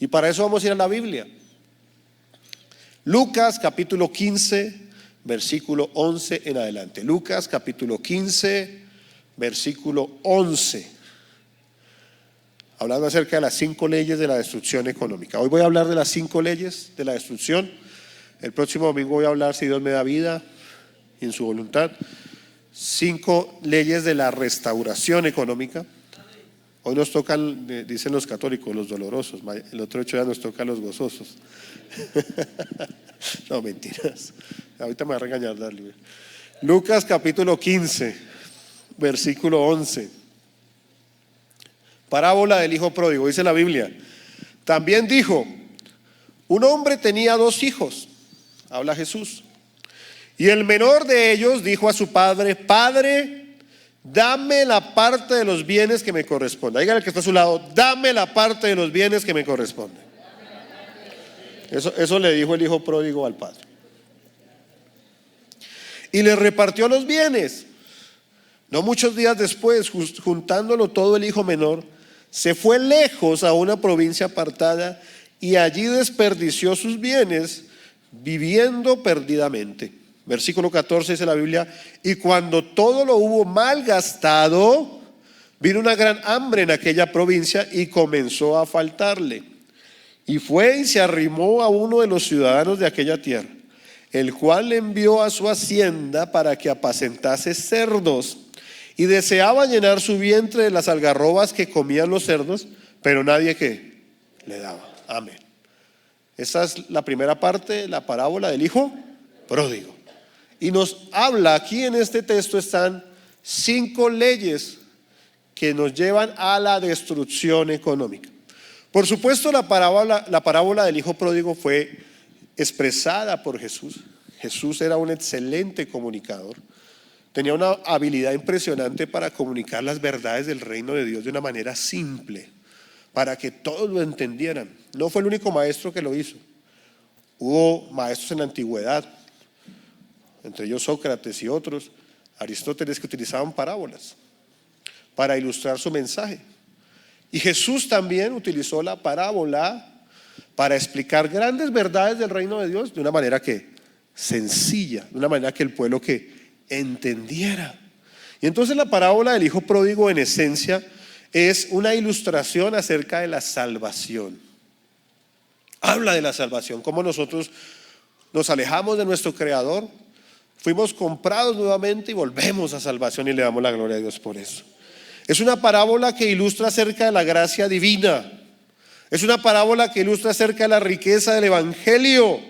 Y para eso vamos a ir a la Biblia. Lucas capítulo 15, versículo 11 en adelante. Lucas capítulo 15, versículo 11. Hablando acerca de las 5 leyes de la destrucción económica. Hoy voy a hablar de las 5 leyes de la destrucción. El próximo domingo voy a hablar, si Dios me da vida y en su voluntad, 5 leyes de la restauración económica. Hoy nos tocan, dicen los católicos, los dolorosos. El otro hecho ya nos toca los gozosos. No, mentiras. Ahorita me va a regañar, dale. Lucas capítulo 15, versículo 11. Parábola del hijo pródigo, dice la Biblia. También dijo: un hombre tenía 2 hijos, habla Jesús, y el menor de ellos dijo a su padre: Padre, dame la parte de los bienes que me corresponde. Dígale al que está a su lado: dame la parte de los bienes que me corresponde. Eso le dijo el hijo pródigo al padre. Y le repartió los bienes. No muchos días después, juntándolo todo, el hijo menor se fue lejos a una provincia apartada y allí desperdició sus bienes viviendo perdidamente. Versículo 14 dice la Biblia: y cuando todo lo hubo mal gastado, vino una gran hambre en aquella provincia y comenzó a faltarle. Y fue y se arrimó a uno de los ciudadanos de aquella tierra, el cual le envió a su hacienda para que apacentase cerdos, y deseaba llenar su vientre de las algarrobas que comían los cerdos, pero nadie que le daba. Amén. Esa es la primera parte, la parábola del hijo pródigo. Y nos habla aquí en este texto, están 5 leyes que nos llevan a la destrucción económica. Por supuesto, la parábola del hijo pródigo fue expresada por Jesús. Jesús era un excelente comunicador. Tenía una habilidad impresionante para comunicar las verdades del reino de Dios de una manera simple, para que todos lo entendieran. No fue el único maestro que lo hizo. Hubo maestros en la antigüedad, entre ellos Sócrates y otros, Aristóteles, que utilizaban parábolas para ilustrar su mensaje. Y Jesús también utilizó la parábola para explicar grandes verdades del reino de Dios de una manera que sencilla, de una manera que el pueblo que entendiera. Y entonces la parábola del hijo pródigo, en esencia, es una ilustración acerca de la salvación. Habla de la salvación, cómo nosotros nos alejamos de nuestro Creador, fuimos comprados nuevamente y volvemos a salvación, y le damos la gloria a Dios por eso. Es una parábola que ilustra acerca de la gracia divina. Es una parábola que ilustra acerca de la riqueza del evangelio.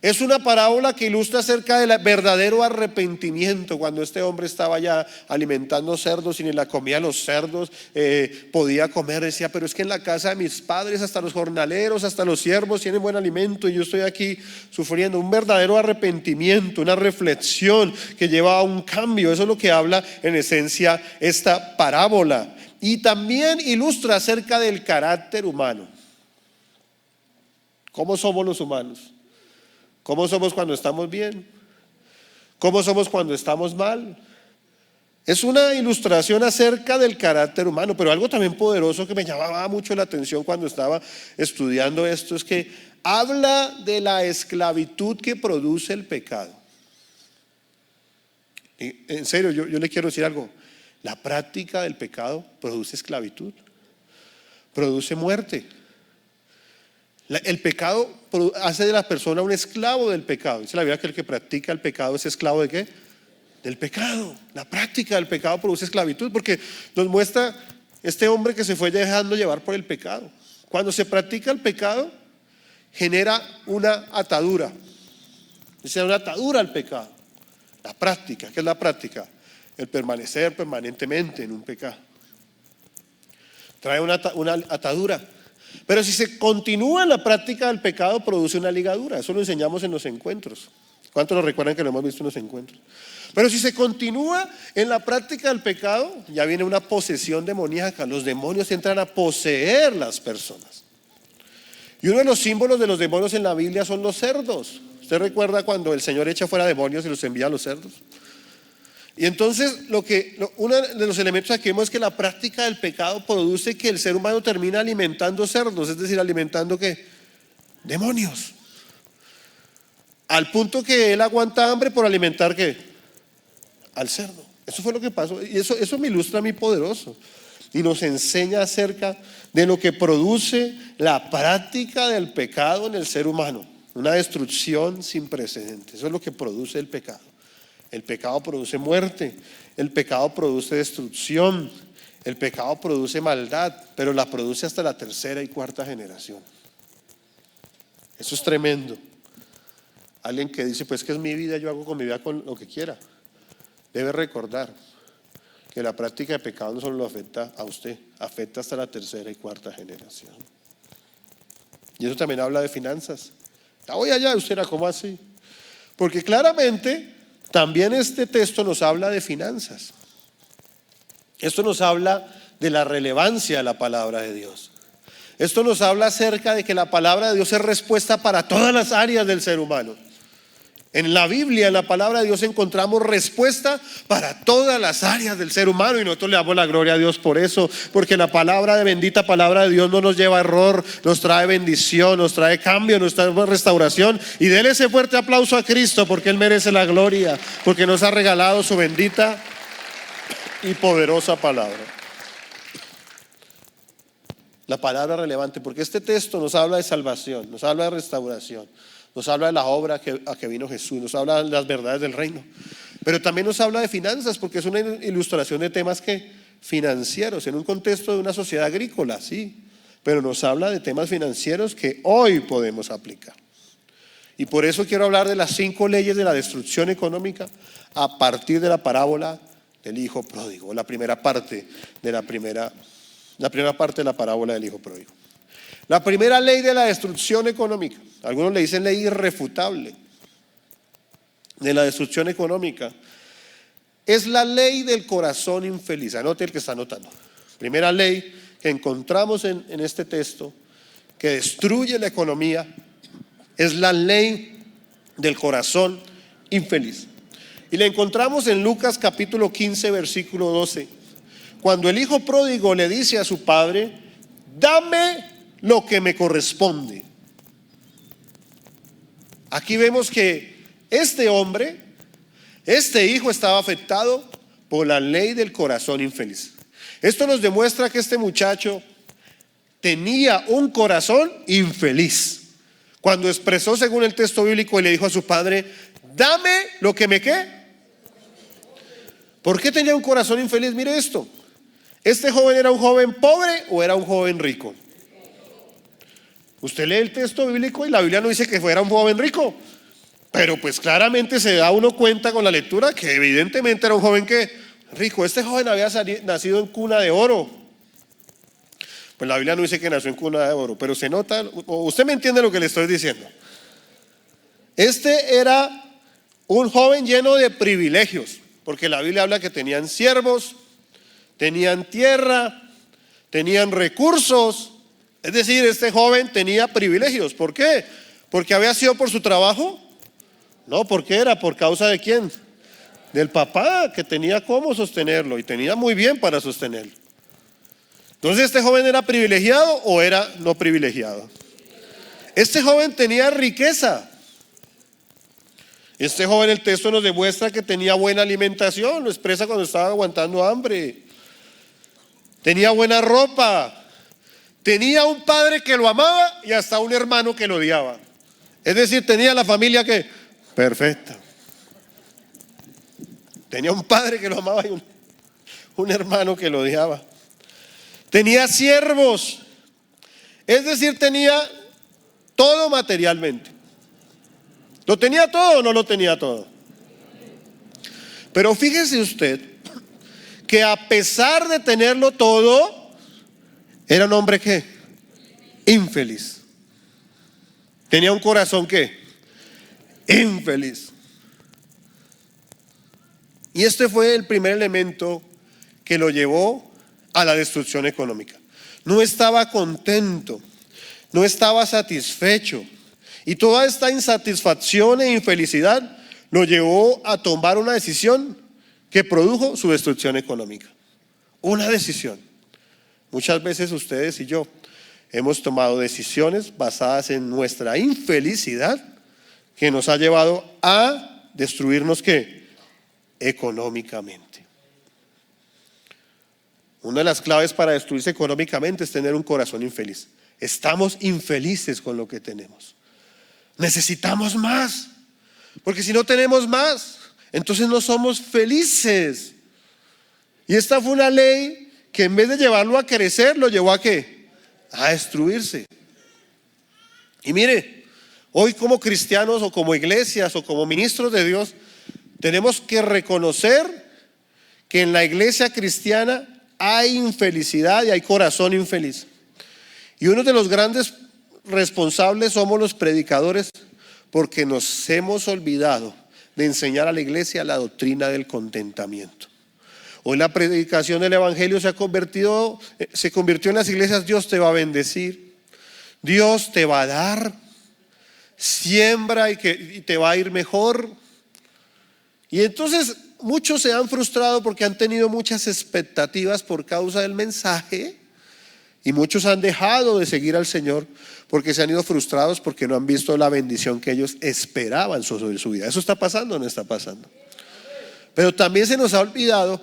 Es una parábola que ilustra acerca del verdadero arrepentimiento. Cuando este hombre estaba ya alimentando cerdos y ni la comida a los cerdos podía comer, decía: pero es que en la casa de mis padres hasta los jornaleros, hasta los siervos tienen buen alimento y yo estoy aquí sufriendo. Un verdadero arrepentimiento, una reflexión que lleva a un cambio. Eso es lo que habla en esencia esta parábola. Y también ilustra acerca del carácter humano. ¿Cómo somos los humanos? ¿Cómo somos cuando estamos bien? ¿Cómo somos cuando estamos mal? Es una ilustración acerca del carácter humano, pero algo también poderoso que me llamaba mucho la atención cuando estaba estudiando esto es que habla de la esclavitud que produce el pecado. En serio, yo le quiero decir algo. La práctica del pecado produce esclavitud, produce muerte. El pecado hace de la persona un esclavo del pecado. Dice la Biblia que el que practica el pecado es esclavo ¿de qué? Del pecado. La práctica del pecado produce esclavitud, porque nos muestra este hombre que se fue dejando llevar por el pecado. Cuando se practica el pecado, genera una atadura. Dice una atadura al pecado. La práctica, ¿qué es la práctica? El permanecer permanentemente en un pecado. Trae una atadura. Pero si se continúa en la práctica del pecado, produce una ligadura. Eso lo enseñamos en los encuentros. ¿Cuántos nos recuerdan que lo hemos visto en los encuentros? Pero si se continúa en la práctica del pecado, ya viene una posesión demoníaca. Los demonios entran a poseer las personas. Y uno de los símbolos de los demonios en la Biblia son los cerdos. ¿Usted recuerda cuando el Señor echa fuera demonios y los envía a los cerdos? Y entonces uno de los elementos aquí vemos es que la práctica del pecado produce que el ser humano termina alimentando cerdos, es decir, alimentando ¿qué? Demonios. Al punto que él aguanta hambre por alimentar ¿qué? Al cerdo. Eso fue lo que pasó. Y eso me ilustra a mí poderoso. Y nos enseña acerca de lo que produce la práctica del pecado en el ser humano. Una destrucción sin precedentes. Eso es lo que produce el pecado. El pecado produce muerte. El pecado produce destrucción. El pecado produce maldad. Pero la produce hasta la tercera y cuarta generación. Eso es tremendo. Alguien que dice, pues que es mi vida, yo hago con mi vida con lo que quiera. Debe recordar que la práctica de pecado no solo lo afecta a usted, afecta hasta la tercera y cuarta generación. Y eso también habla de finanzas. Ya voy allá, usted era como así. Porque claramente también este texto nos habla de finanzas. Esto nos habla de la relevancia de la palabra de Dios. Esto nos habla acerca de que la palabra de Dios es respuesta para todas las áreas del ser humano. En la Biblia, en la palabra de Dios encontramos respuesta para todas las áreas del ser humano y nosotros le damos la gloria a Dios por eso, porque la bendita palabra de Dios no nos lleva a error, nos trae bendición, nos trae cambio, nos trae restauración. Y denle ese fuerte aplauso a Cristo porque Él merece la gloria, porque nos ha regalado su bendita y poderosa palabra. La palabra relevante, porque este texto nos habla de salvación, nos habla de restauración, nos habla de la obra a que vino Jesús, nos habla de las verdades del reino, pero también nos habla de finanzas, porque es una ilustración de temas financieros, en un contexto de una sociedad agrícola, sí, pero nos habla de temas financieros que hoy podemos aplicar. Y por eso quiero hablar de las 5 leyes de la destrucción económica a partir de la parábola del hijo pródigo, la primera parte de la parábola del hijo pródigo. La primera ley de la destrucción económica, algunos le dicen ley irrefutable de la destrucción económica, es la ley del corazón infeliz. Anote el que está anotando. Primera ley que encontramos en este texto que destruye la economía es la ley del corazón infeliz. Y la encontramos en Lucas capítulo 15 versículo 12, cuando el hijo pródigo le dice a su padre: dame lo que me corresponde. Aquí vemos que este hijo estaba afectado por la ley del corazón infeliz. Esto nos demuestra que este muchacho tenía un corazón infeliz. Cuando expresó según el texto bíblico y le dijo a su padre: dame lo que me ¿qué? ¿Por qué tenía un corazón infeliz? Mire esto. ¿Este joven era un joven pobre o era un joven rico? Usted lee el texto bíblico y la Biblia no dice que fuera un joven rico, pero pues claramente se da uno cuenta con la lectura que evidentemente era un joven rico. Este joven había nacido en cuna de oro. Pues la Biblia no dice que nació en cuna de oro, pero se nota, o usted me entiende lo que le estoy diciendo. Este era un joven lleno de privilegios, porque la Biblia habla que tenían siervos, tenían tierra, tenían recursos. Es decir, este joven tenía privilegios. ¿Por qué? ¿Porque había sido por su trabajo? No, porque era por causa de ¿quién? Del papá, que tenía cómo sostenerlo y tenía muy bien para sostenerlo. Entonces, ¿este joven era privilegiado o era no privilegiado? Este joven tenía riqueza. Este joven, el texto nos demuestra que tenía buena alimentación, lo expresa cuando estaba aguantando hambre. Tenía buena ropa. Tenía un padre que lo amaba y hasta un hermano que lo odiaba. Es decir, tenía la familia que perfecta. Tenía un padre que lo amaba y un hermano que lo odiaba. Tenía siervos. Es decir, tenía todo materialmente. ¿Lo tenía todo o no lo tenía todo? Pero fíjese usted que a pesar de tenerlo todo, era un hombre ¿qué? Infeliz. Tenía un corazón ¿qué? Infeliz. Y este fue el primer elemento que lo llevó a la destrucción económica. No estaba contento, no estaba satisfecho. Y toda esta insatisfacción e infelicidad lo llevó a tomar una decisión que produjo su destrucción económica. Una decisión. Muchas veces ustedes y yo hemos tomado decisiones basadas en nuestra infelicidad que nos ha llevado a destruirnos ¿qué? Económicamente. Una de las claves para destruirse económicamente es tener un corazón infeliz. Estamos infelices con lo que tenemos. Necesitamos más, porque si no tenemos más, entonces no somos felices. Y esta fue una ley que en vez de llevarlo a crecer, lo llevó a ¿qué? A destruirse. Y mire, hoy como cristianos o como iglesias o como ministros de Dios, tenemos que reconocer que en la iglesia cristiana hay infelicidad y hay corazón infeliz. Y uno de los grandes responsables somos los predicadores, porque nos hemos olvidado de enseñar a la iglesia la doctrina del contentamiento. Hoy la predicación del evangelio se convirtió en las iglesias: Dios te va a bendecir, Dios te va a dar, siembra y te va a ir mejor. Y entonces muchos se han frustrado porque han tenido muchas expectativas por causa del mensaje, y muchos han dejado de seguir al Señor porque se han ido frustrados porque no han visto la bendición que ellos esperaban sobre su vida. ¿Eso está pasando o no está pasando? Pero también se nos ha olvidado,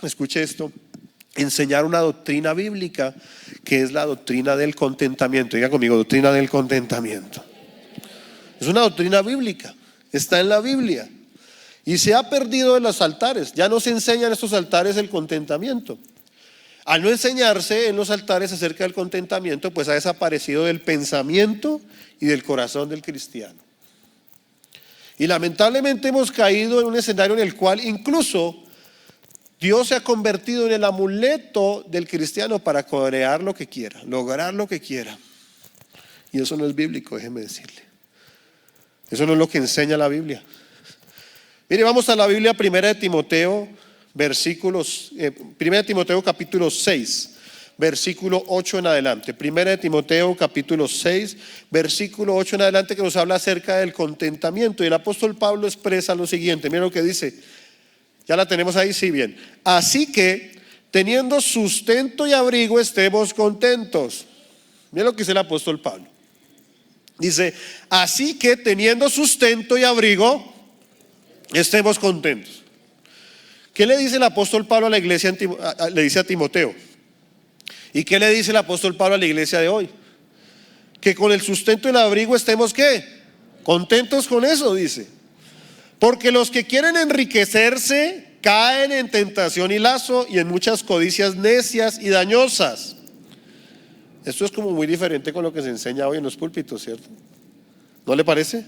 escuche esto, enseñar una doctrina bíblica que es la doctrina del contentamiento. Diga conmigo, doctrina del contentamiento. Es una doctrina bíblica, está en la Biblia y se ha perdido de los altares. Ya no se enseña en estos altares el contentamiento. Al no enseñarse en los altares acerca del contentamiento, pues ha desaparecido del pensamiento y del corazón del cristiano. Y lamentablemente hemos caído en un escenario en el cual incluso Dios se ha convertido en el amuleto del cristiano para crear lo que quiera, lograr lo que quiera. Y eso no es bíblico, déjeme decirle. Eso no es lo que enseña la Biblia. Mire, vamos a la Biblia, Primera de Timoteo capítulo 6, versículo 8 en adelante. Primera de Timoteo capítulo 6, versículo 8 en adelante, que nos habla acerca del contentamiento. Y el apóstol Pablo expresa lo siguiente, miren lo que dice. Ya la tenemos ahí, sí, bien. Así que, teniendo sustento y abrigo, estemos contentos. Miren lo que dice el apóstol Pablo. Dice, así que teniendo sustento y abrigo, estemos contentos. ¿Qué le dice el apóstol Pablo a la iglesia? Le dice a Timoteo. ¿Y qué le dice el apóstol Pablo a la iglesia de hoy? Que con el sustento y el abrigo estemos ¿qué? Contentos con eso, dice. Porque los que quieren enriquecerse caen en tentación y lazo y en muchas codicias necias y dañosas. Esto es como muy diferente con lo que se enseña hoy en los púlpitos, ¿cierto? ¿No le parece?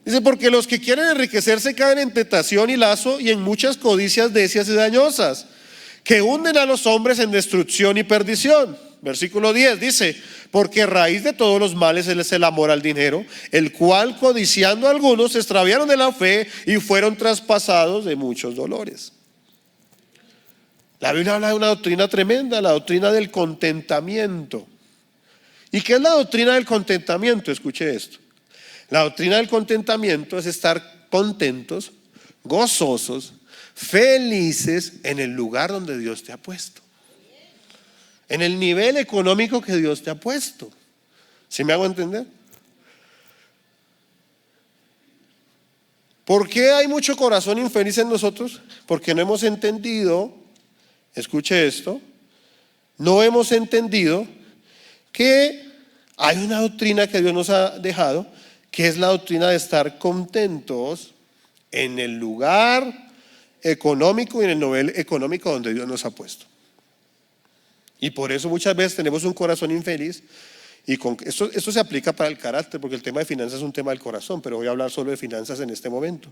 Dice, porque los que quieren enriquecerse caen en tentación y lazo y en muchas codicias necias y dañosas, que hunden a los hombres en destrucción y perdición. Versículo 10 dice, porque raíz de todos los males es el amor al dinero, el cual codiciando a algunos se extraviaron de la fe y fueron traspasados de muchos dolores. La Biblia habla de una doctrina tremenda, la doctrina del contentamiento. ¿Y qué es la doctrina del contentamiento? Escuche esto. La doctrina del contentamiento es estar contentos, gozosos, felices en el lugar donde Dios te ha puesto, en el nivel económico que Dios te ha puesto. ¿Sí me hago entender? ¿Por qué hay mucho corazón infeliz en nosotros? Porque no hemos entendido, escuche esto, no hemos entendido que hay una doctrina que Dios nos ha dejado, que es la doctrina de estar contentos en el lugar económico y en el nivel económico donde Dios nos ha puesto. Y por eso muchas veces tenemos un corazón infeliz. Y esto se aplica para el carácter, porque el tema de finanzas es un tema del corazón, pero voy a hablar solo de finanzas en este momento.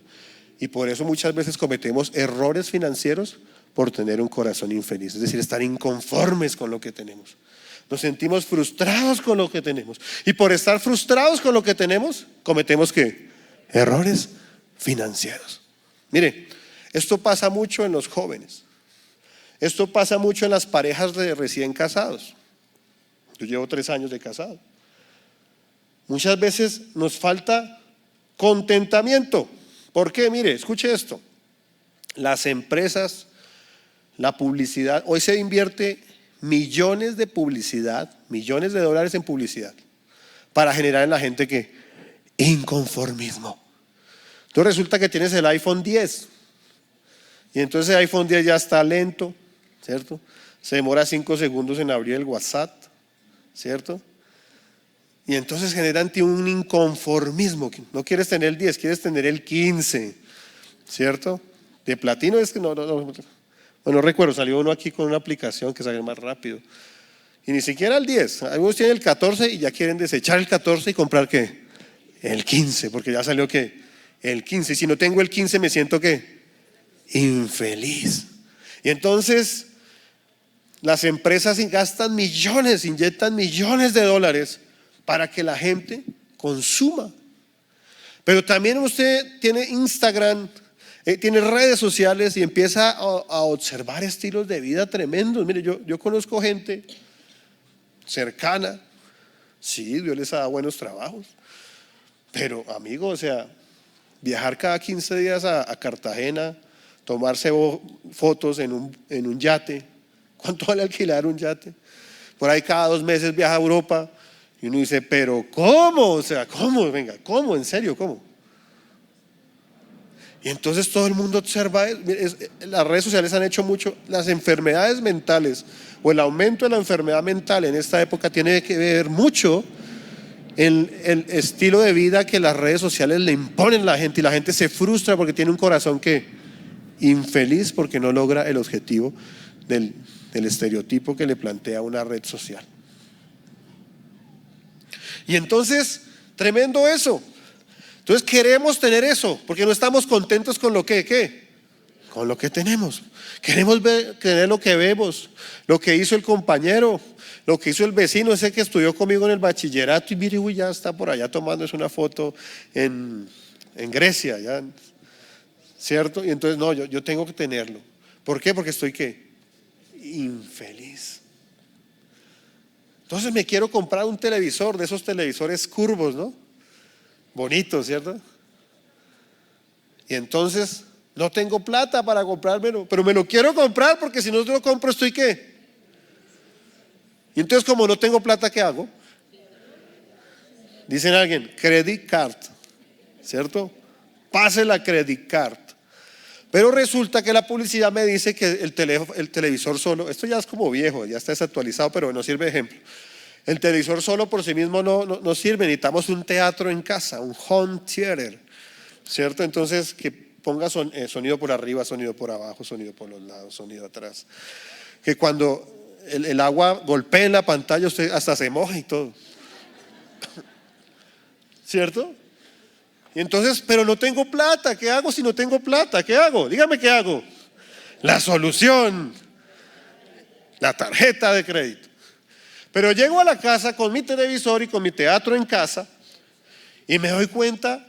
Y por eso muchas veces cometemos errores financieros por tener un corazón infeliz, es decir, estar inconformes con lo que tenemos. Nos sentimos frustrados con lo que tenemos. Y por estar frustrados con lo que tenemos, cometemos ¿qué? Errores financieros. Mire, esto pasa mucho en los jóvenes. Esto pasa mucho en las parejas de recién casados. Yo llevo 3 años de casado. Muchas veces nos falta contentamiento. ¿Por qué? Mire, escuche esto. las empresas, la publicidad, hoy se invierte millones de publicidad, millones de dólares en publicidad para generar en la gente que inconformismo. Entonces resulta que tienes el iPhone 10 y entonces el iPhone 10 ya está lento, ¿cierto? Se demora 5 segundos en abrir el WhatsApp, ¿cierto? Y entonces genera en ti un inconformismo. No quieres tener el 10, quieres tener el 15, ¿cierto? De platino es que no. Bueno, recuerdo, salió uno aquí con una aplicación que sale más rápido. Y ni siquiera el 10. Algunos tienen el 14 y ya quieren desechar el 14 y comprar ¿qué? El 15, porque ya salió ¿qué? El 15. Y si no tengo el 15 me siento ¿qué? Infeliz. Y entonces las empresas gastan millones, inyectan millones de dólares para que la gente consuma. Pero también usted tiene Instagram, tiene redes sociales y empieza a observar estilos de vida tremendos. Mire, yo conozco gente cercana, sí, Dios les ha dado buenos trabajos, pero amigo, o sea, viajar cada 15 días a Cartagena, tomarse fotos en un yate. ¿Cuánto vale alquilar un yate? Por ahí cada 2 meses viaja a Europa y uno dice, pero ¿cómo? O sea, ¿cómo? Venga, ¿cómo? ¿En serio? ¿Cómo? Y entonces todo el mundo observa, las redes sociales han hecho mucho, las enfermedades mentales o el aumento de la enfermedad mental en esta época tiene que ver mucho en el estilo de vida que las redes sociales le imponen a la gente y la gente se frustra porque tiene un corazón que infeliz porque no logra el objetivo del estereotipo que le plantea una red social. Y entonces, tremendo eso. Entonces queremos tener eso, porque no estamos contentos con lo que, ¿qué? Con lo que tenemos. Queremos tener lo que vemos, lo que hizo el compañero, lo que hizo el vecino, ese que estudió conmigo en el bachillerato y mire, uy, ya está por allá tomándose una foto en Grecia, ya, ¿cierto? Y entonces no, yo tengo que tenerlo. ¿Por qué? Porque estoy ¿qué? Infeliz. Entonces me quiero comprar un televisor, de esos televisores curvos, ¿no? Bonito, ¿cierto? Y entonces no tengo plata para comprármelo, pero me lo quiero comprar porque si no lo compro estoy ¿qué? Y entonces como no tengo plata, ¿qué hago? Dicen alguien, credit card, ¿cierto? Pase la credit card. Pero resulta que la publicidad me dice que el televisor solo, esto ya es como viejo, ya está desactualizado, pero nos sirve de ejemplo. El televisor solo por sí mismo no sirve, necesitamos un teatro en casa, un home theater, ¿cierto? Entonces que ponga sonido por arriba, sonido por abajo, sonido por los lados, sonido atrás. Que cuando el agua golpee en la pantalla usted hasta se moja y todo, ¿cierto? Y entonces, pero no tengo plata, ¿qué hago si no tengo plata? ¿Qué hago? Dígame qué hago. La solución, la tarjeta de crédito. Pero llego a la casa con mi televisor y con mi teatro en casa y me doy cuenta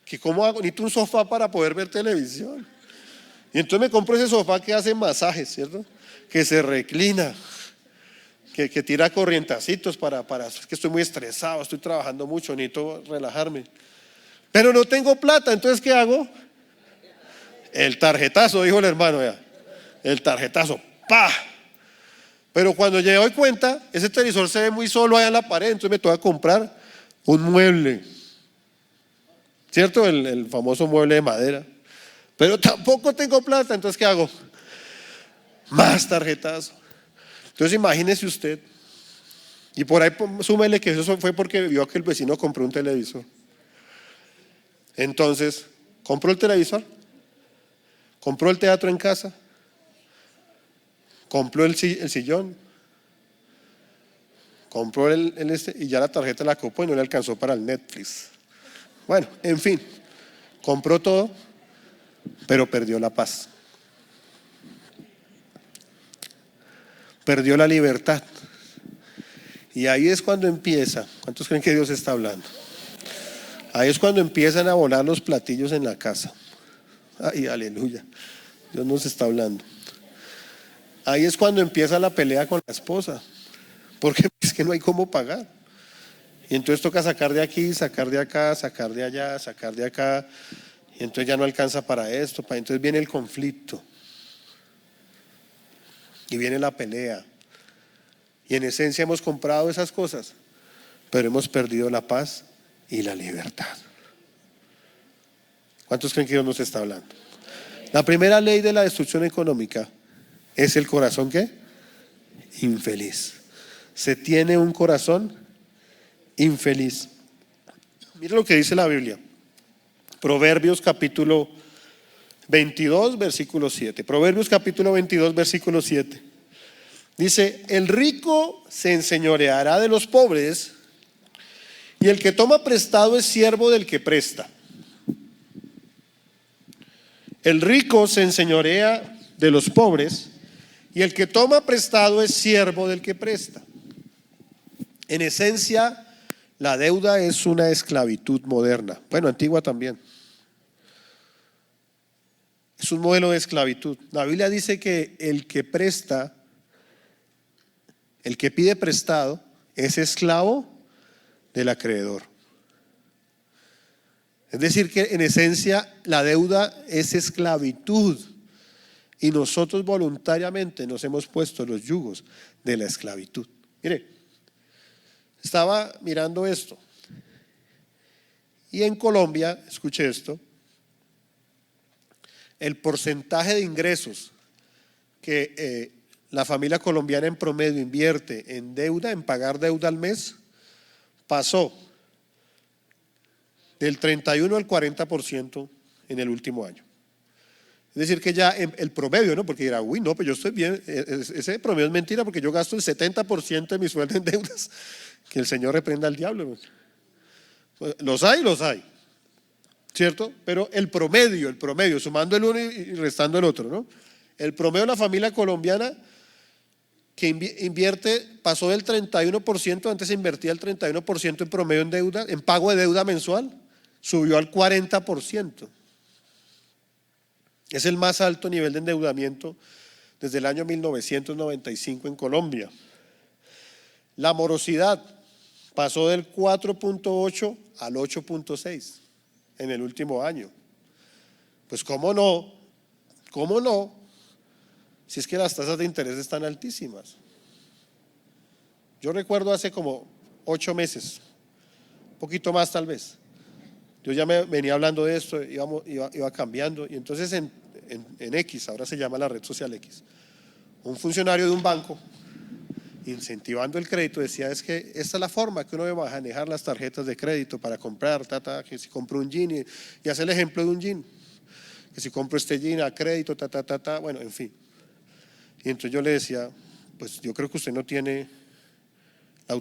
que cómo hago, necesito un sofá para poder ver televisión. Y entonces me compro ese sofá que hace masajes, ¿cierto? Que se reclina, que tira corrientacitos es que estoy muy estresado, estoy trabajando mucho, necesito relajarme. Pero no tengo plata, entonces ¿qué hago? El tarjetazo, dijo el hermano ya. El tarjetazo, ¡pa! Pero cuando me doy cuenta, ese televisor se ve muy solo allá en la pared, entonces me toca comprar un mueble, ¿cierto? El famoso mueble de madera. Pero tampoco tengo plata, entonces ¿qué hago? Más tarjetazo. Entonces imagínese usted, y por ahí súmele que eso fue porque vio que el vecino compró un televisor. Entonces, compró el televisor, compró el teatro en casa, compró el sillón, compró y ya la tarjeta la copó y no le alcanzó para el Netflix. Bueno, en fin, compró todo, pero perdió la paz. Perdió la libertad. Y ahí es cuando empieza. ¿Cuántos creen que Dios está hablando? Ahí es cuando empiezan a volar los platillos en la casa. Ay, aleluya. Dios nos está hablando. Ahí es cuando empieza la pelea con la esposa. Porque es que no hay cómo pagar. Y entonces toca sacar de aquí, sacar de acá, sacar de allá, sacar de acá. Y entonces ya no alcanza para esto, entonces viene el conflicto. Y viene la pelea. Y en esencia hemos comprado esas cosas, pero hemos perdido la paz y la libertad. ¿Cuántos creen que Dios nos está hablando? La primera ley de la destrucción económica es el corazón, ¿qué? Infeliz. Se tiene un corazón infeliz. Mira lo que dice la Biblia. Proverbios capítulo 22, versículo 7. Proverbios capítulo 22, versículo 7. Dice: el rico se enseñoreará de los pobres, y el que toma prestado es siervo del que presta. El rico se enseñorea de los pobres, y el que toma prestado es siervo del que presta. En esencia, la deuda es una esclavitud moderna. Bueno, antigua también. Es un modelo de esclavitud. La Biblia dice que el que presta, el que pide prestado, es esclavo del acreedor. Es decir, que en esencia la deuda es esclavitud, y nosotros voluntariamente nos hemos puesto los yugos de la esclavitud. Mire, estaba mirando esto, y en Colombia, escuche esto, el porcentaje de ingresos que la familia colombiana en promedio invierte en deuda, en pagar deuda al mes, pasó del 31 al 40% en el último año. Es decir, que ya el promedio, ¿no? Porque dirá, uy, no, pues yo estoy bien. Ese promedio es mentira, porque yo gasto el 70% de mi sueldo en deudas. Que el Señor reprenda al diablo. Los hay, ¿cierto? Pero el promedio, sumando el uno y restando el otro, ¿no? El promedio de la familia colombiana que invierte pasó del 31%, antes se invertía el 31% en promedio en deuda, en pago de deuda mensual, subió al 40%. Es el más alto nivel de endeudamiento desde el año 1995 en Colombia. La morosidad pasó del 4.8 al 8.6 en el último año. Pues ¿cómo no? Si es que las tasas de interés están altísimas. Yo recuerdo hace como 8 meses, un poquito más tal vez, yo ya me venía hablando de esto, iba cambiando, y entonces en X, ahora se llama la red social X, un funcionario de un banco, incentivando el crédito, decía: es que esta es la forma que uno debe manejar las tarjetas de crédito para comprar, que si compro un jean, y hace el ejemplo de un jean, que si compro este jean a crédito, bueno, en fin. Y entonces yo le decía: pues yo creo que usted no tiene la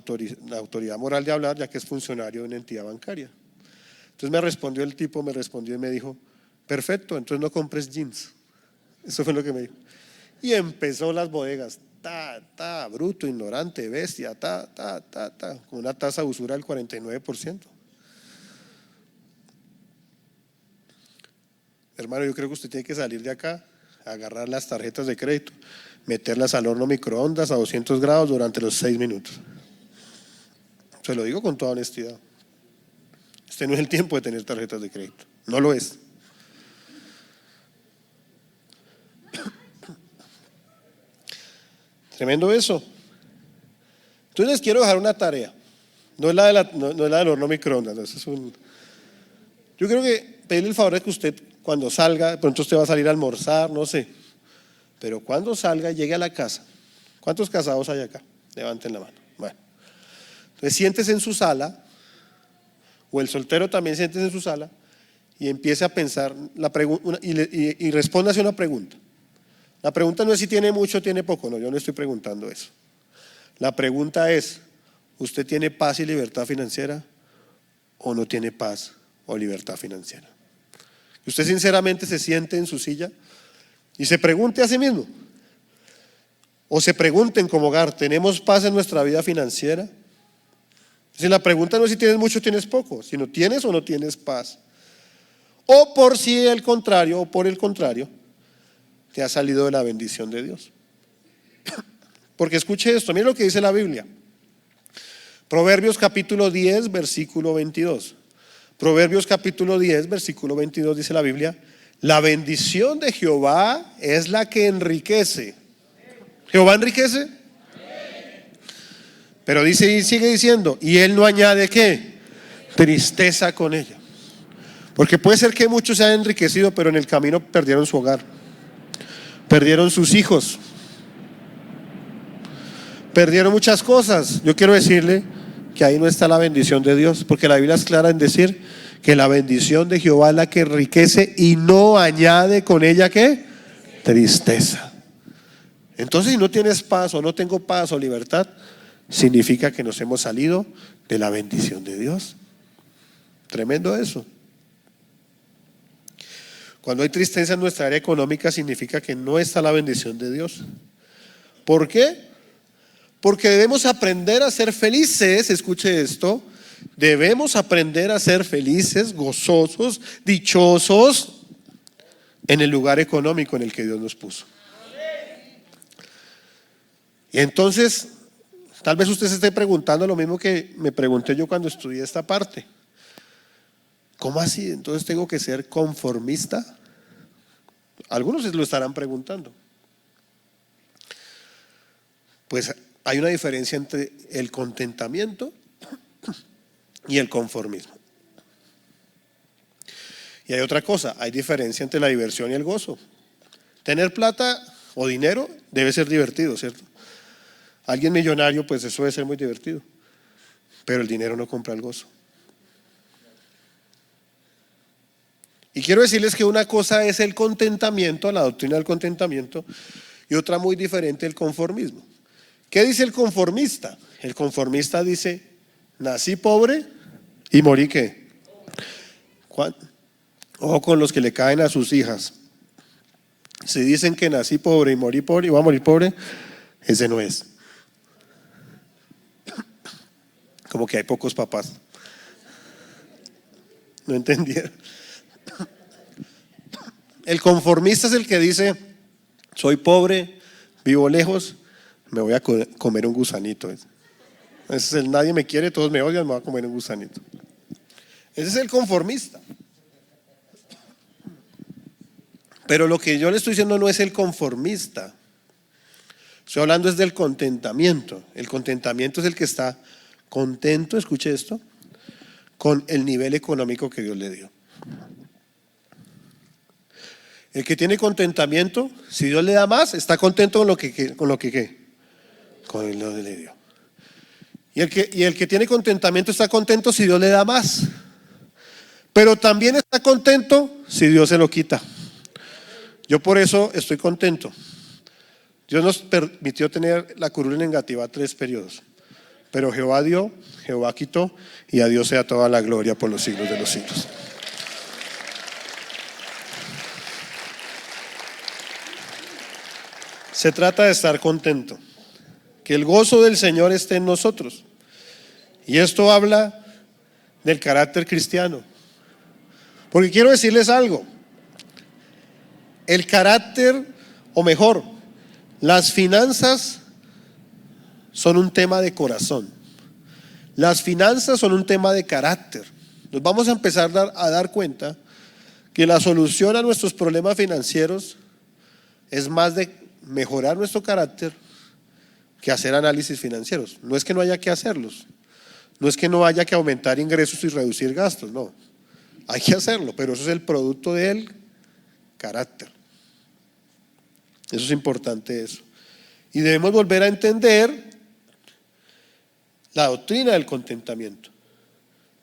autoridad moral de hablar, ya que es funcionario de una entidad bancaria. Entonces el tipo me respondió y me dijo: perfecto, entonces no compres jeans. Eso fue lo que me dijo. Y empezó las bodegas, bruto, ignorante, bestia, con una tasa de usura del 49%. Hermano, yo creo que usted tiene que salir de acá, agarrar las tarjetas de crédito, meterlas al horno microondas a 200 grados durante los 6 minutos. Se lo digo con toda honestidad. Este no es el tiempo de tener tarjetas de crédito, no lo es. Tremendo eso. Entonces les quiero dejar una tarea. No es la del horno microondas. No, yo quiero que pedirle el favor de que usted, cuando salga, de pronto usted va a salir a almorzar, no sé, pero cuando salga, llegue a la casa. ¿Cuántos casados hay acá? Levanten la mano. Bueno, entonces siéntese en su sala, o el soltero también siéntese en su sala, y empiece a pensar y responda hacia una pregunta. La pregunta no es si tiene mucho o tiene poco, no, yo no estoy preguntando eso. La pregunta es: ¿usted tiene paz y libertad financiera o no tiene paz o libertad financiera? Que usted sinceramente se siente en su silla y se pregunte a sí mismo, o se pregunten como hogar: ¿tenemos paz en nuestra vida financiera? Si la pregunta no es si tienes mucho o tienes poco, sino ¿tienes o no tienes paz? O por el contrario, te ha salido de la bendición de Dios. Porque escuche esto, mire lo que dice la Biblia. Proverbios capítulo 10, versículo 22. Proverbios capítulo 10, versículo 22 dice la Biblia: la bendición de Jehová es la que enriquece. ¿Jehová enriquece? Pero dice y sigue diciendo, y él no añade ¿qué? Tristeza con ella. Porque puede ser que muchos se hayan enriquecido, pero en el camino perdieron su hogar, perdieron sus hijos, perdieron muchas cosas. Yo quiero decirle que ahí no está la bendición de Dios, porque la Biblia es clara en decir que la bendición de Jehová es la que enriquece y no añade con ella ¿qué? Tristeza. Entonces, si no tienes paz o no tengo paz o libertad, significa que nos hemos salido de la bendición de Dios. Tremendo eso. Cuando hay tristeza en nuestra área económica, significa que no está la bendición de Dios. ¿Por qué? Porque debemos aprender a ser felices. Escuche esto: debemos aprender a ser felices, gozosos, dichosos en el lugar económico en el que Dios nos puso. Y entonces, tal vez usted se esté preguntando lo mismo que me pregunté yo cuando estudié esta parte. ¿Cómo así? Entonces tengo que ser conformista. Algunos se lo estarán preguntando. Pues hay una diferencia entre el contentamiento y el conformismo. Y hay otra cosa, hay diferencia entre la diversión y el gozo. Tener plata o dinero debe ser divertido, ¿cierto? Alguien millonario, pues eso debe ser muy divertido, pero el dinero no compra el gozo. Y quiero decirles que una cosa es el contentamiento, la doctrina del contentamiento, y otra muy diferente, el conformismo. ¿Qué dice el conformista? El conformista dice: nací pobre y morí ¿qué? Ojo con los que le caen a sus hijas. Si dicen que nací pobre y morí pobre y voy a morir pobre, ese no es. Como que hay pocos papás. ¿No entendieron? El conformista es el que dice: soy pobre, vivo lejos, me voy a comer un gusanito. Ese es el nadie me quiere, todos me odian, me voy a comer un gusanito. Ese es el conformista. Pero lo que yo le estoy diciendo no es el conformista. Estoy hablando es del contentamiento. El contentamiento es el que está contento, escuche esto, con el nivel económico que Dios le dio. El que tiene contentamiento, si Dios le da más, está contento con lo que ¿qué? Con lo que le dio. Y el que tiene contentamiento está contento si Dios le da más. Pero también está contento si Dios se lo quita. Yo por eso estoy contento. Dios nos permitió tener la curul negativa 3 periodos. Pero Jehová dio, Jehová quitó, y a Dios sea toda la gloria por los siglos de los siglos. Se trata de estar contento, que el gozo del Señor esté en nosotros. Y esto habla del carácter cristiano. Porque quiero decirles algo: el carácter, o mejor, las finanzas son un tema de corazón. Las finanzas son un tema de carácter. Nos vamos a empezar a dar cuenta que la solución a nuestros problemas financieros es más de mejorar nuestro carácter que hacer análisis financieros. No es que no haya que hacerlos, no es que no haya que aumentar ingresos y reducir gastos, no, hay que hacerlo, pero eso es el producto del carácter. Eso es importante, eso. Y debemos volver a entender la doctrina del contentamiento.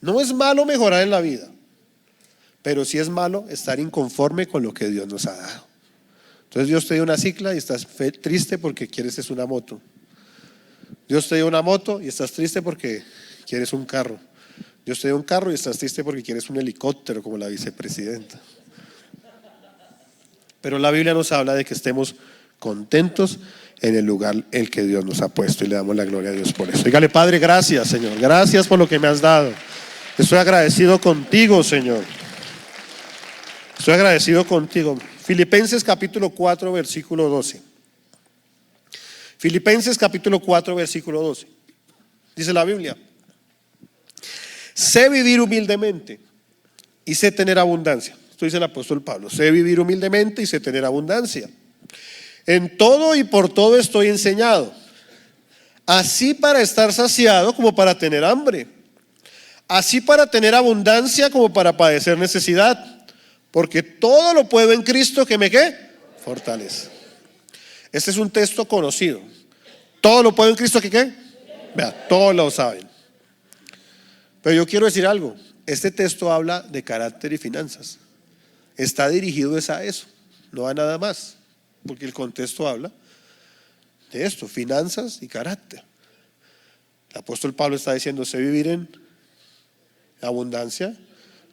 No es malo mejorar en la vida, pero sí es malo estar inconforme con lo que Dios nos ha dado. Entonces Dios te dio una cicla y estás triste porque quieres es una moto. Dios te dio una moto y estás triste porque quieres un carro. Dios te dio un carro y estás triste porque quieres un helicóptero como la vicepresidenta. Pero la Biblia nos habla de que estemos contentos en el lugar en el que Dios nos ha puesto, y le damos la gloria a Dios por eso. Dígale: Padre, gracias, Señor, gracias por lo que me has dado. Estoy agradecido contigo, Señor. Estoy agradecido contigo. Filipenses capítulo 4 versículo 12. Filipenses capítulo 4 versículo 12. Dice la Biblia: sé vivir humildemente y sé tener abundancia. Esto dice el apóstol Pablo: sé vivir humildemente y sé tener abundancia. En todo y por todo estoy enseñado, así para estar saciado como para tener hambre, así para tener abundancia como para padecer necesidad, porque todo lo puedo en Cristo que me ¿qué? Fortalece. Este es un texto conocido. Todo lo puedo en Cristo que ¿qué? Vea, todos lo saben. Pero yo quiero decir algo. Este texto habla de carácter y finanzas. Está dirigido a eso, no a nada más, porque el contexto habla de esto, finanzas y carácter. El apóstol Pablo está diciendo: sé vivir en abundancia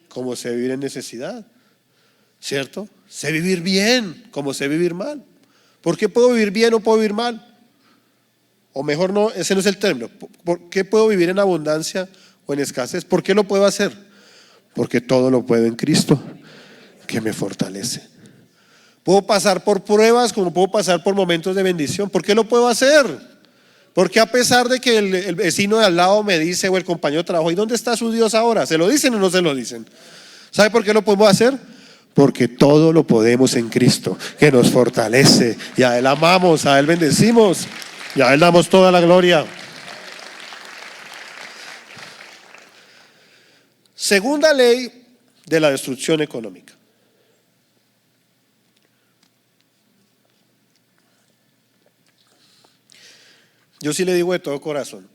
como sé vivir en necesidad, ¿cierto? Sé vivir bien como sé vivir mal. ¿Por qué puedo vivir bien o puedo vivir mal? O mejor no, ese no es el término. ¿Por qué puedo vivir en abundancia o en escasez? ¿Por qué lo puedo hacer? Porque todo lo puedo en Cristo que me fortalece. Puedo pasar por pruebas como puedo pasar por momentos de bendición. ¿Por qué lo puedo hacer? Porque a pesar de que el vecino de al lado me dice, o el compañero de trabajo: ¿y dónde está su Dios ahora? ¿Se lo dicen o no se lo dicen? ¿Sabe por qué lo podemos hacer? Porque todo lo podemos en Cristo que nos fortalece, y a Él amamos, a Él bendecimos y a Él damos toda la gloria. Segunda ley de la destrucción económica. Yo sí le digo de todo corazón: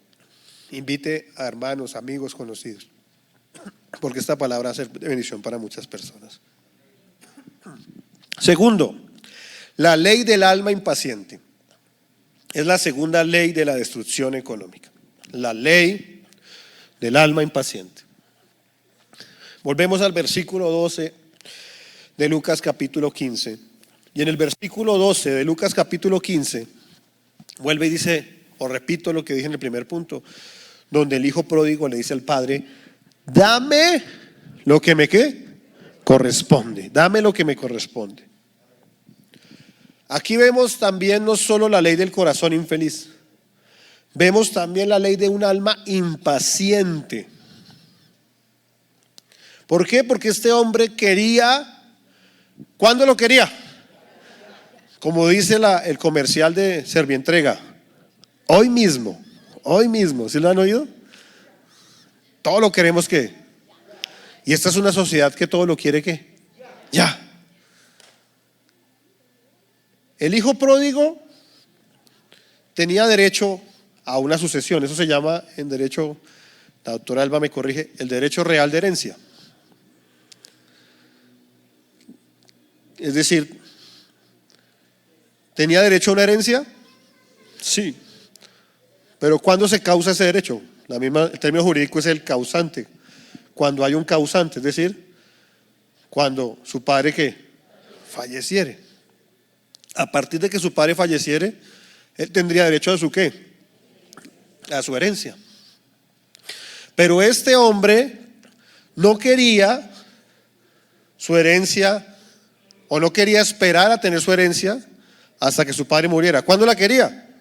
invite a hermanos, amigos, conocidos, porque esta palabra va a ser de bendición para muchas personas. Segundo, la ley del alma impaciente. Es la segunda ley de la destrucción económica. La ley del alma impaciente. Volvemos al versículo 12 de Lucas capítulo 15. Y en el versículo 12 de Lucas capítulo 15, vuelve y dice, o repito lo que dije en el primer punto, donde el hijo pródigo le dice al padre: dame lo que me ¿qué? Corresponde, dame lo que me corresponde. Aquí vemos también no solo la ley del corazón infeliz, vemos también la ley de un alma impaciente. ¿Por qué? Porque este hombre quería, ¿cuándo lo quería? Como dice el comercial de Servientrega: hoy mismo, ¿sí lo han oído? Todo lo queremos que, y esta es una sociedad que todo lo quiere que, ya. El hijo pródigo tenía derecho a una sucesión. Eso se llama en derecho, la doctora Alba me corrige, el derecho real de herencia. Es decir, ¿tenía derecho a una herencia? Sí. Pero ¿cuándo se causa ese derecho? El término jurídico es el causante. Cuando hay un causante, es decir, cuando su padre ¿qué? Falleciere. A partir de que su padre falleciere, él tendría derecho a su ¿qué? A su herencia. Pero este hombre no quería su herencia, o no quería esperar a tener su herencia hasta que su padre muriera. ¿Cuándo la quería?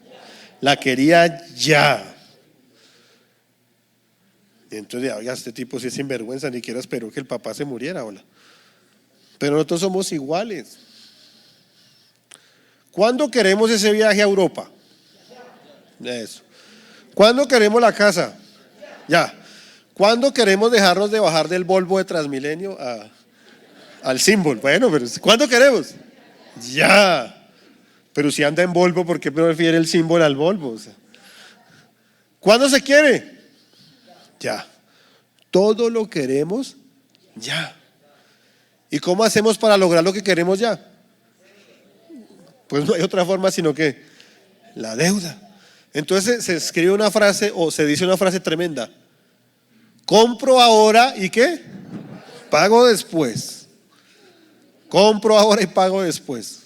La quería ya. Y entonces, oiga, este tipo sí es sinvergüenza, ni siquiera esperó que el papá se muriera. Hola. Pero nosotros somos iguales. ¿Cuándo queremos ese viaje a Europa? Eso. ¿Cuándo queremos la casa? Ya. ¿Cuándo queremos dejarnos de bajar del Volvo de Transmilenio al Symbol? Bueno, pero ¿cuándo queremos? Ya. Pero si anda en Volvo, ¿por qué prefiere el Symbol al Volvo? O sea, ¿cuándo se quiere? Ya. Todo lo queremos ya. ¿Y cómo hacemos para lograr lo que queremos ya? Pues no hay otra forma sino que la deuda. Entonces se escribe una frase, o se dice una frase tremenda: compro ahora y ¿qué? Pago después. Compro ahora y pago después.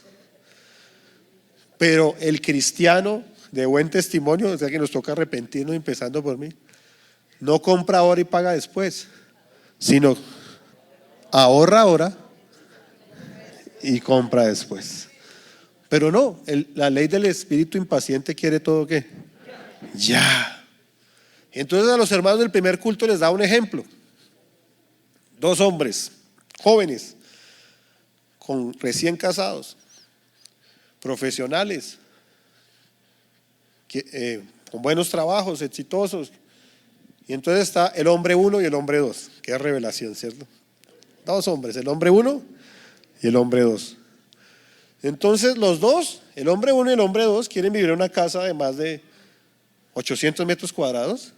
Pero el cristiano de buen testimonio, o sea que nos toca arrepentirnos, empezando por mí, no compra ahora y paga después, sino ahorra ahora y compra después. Pero no, la ley del espíritu impaciente quiere todo ¿qué? Ya. Entonces a los hermanos del primer culto les da un ejemplo. Dos hombres jóvenes, con recién casados, profesionales, con buenos trabajos, exitosos. Y entonces está el hombre 1 y el hombre 2. Qué revelación, ¿cierto? Dos hombres, el hombre 1 y el hombre 2. Entonces los dos, el hombre 1 y el hombre 2, quieren vivir en una casa de más de 800 metros cuadrados,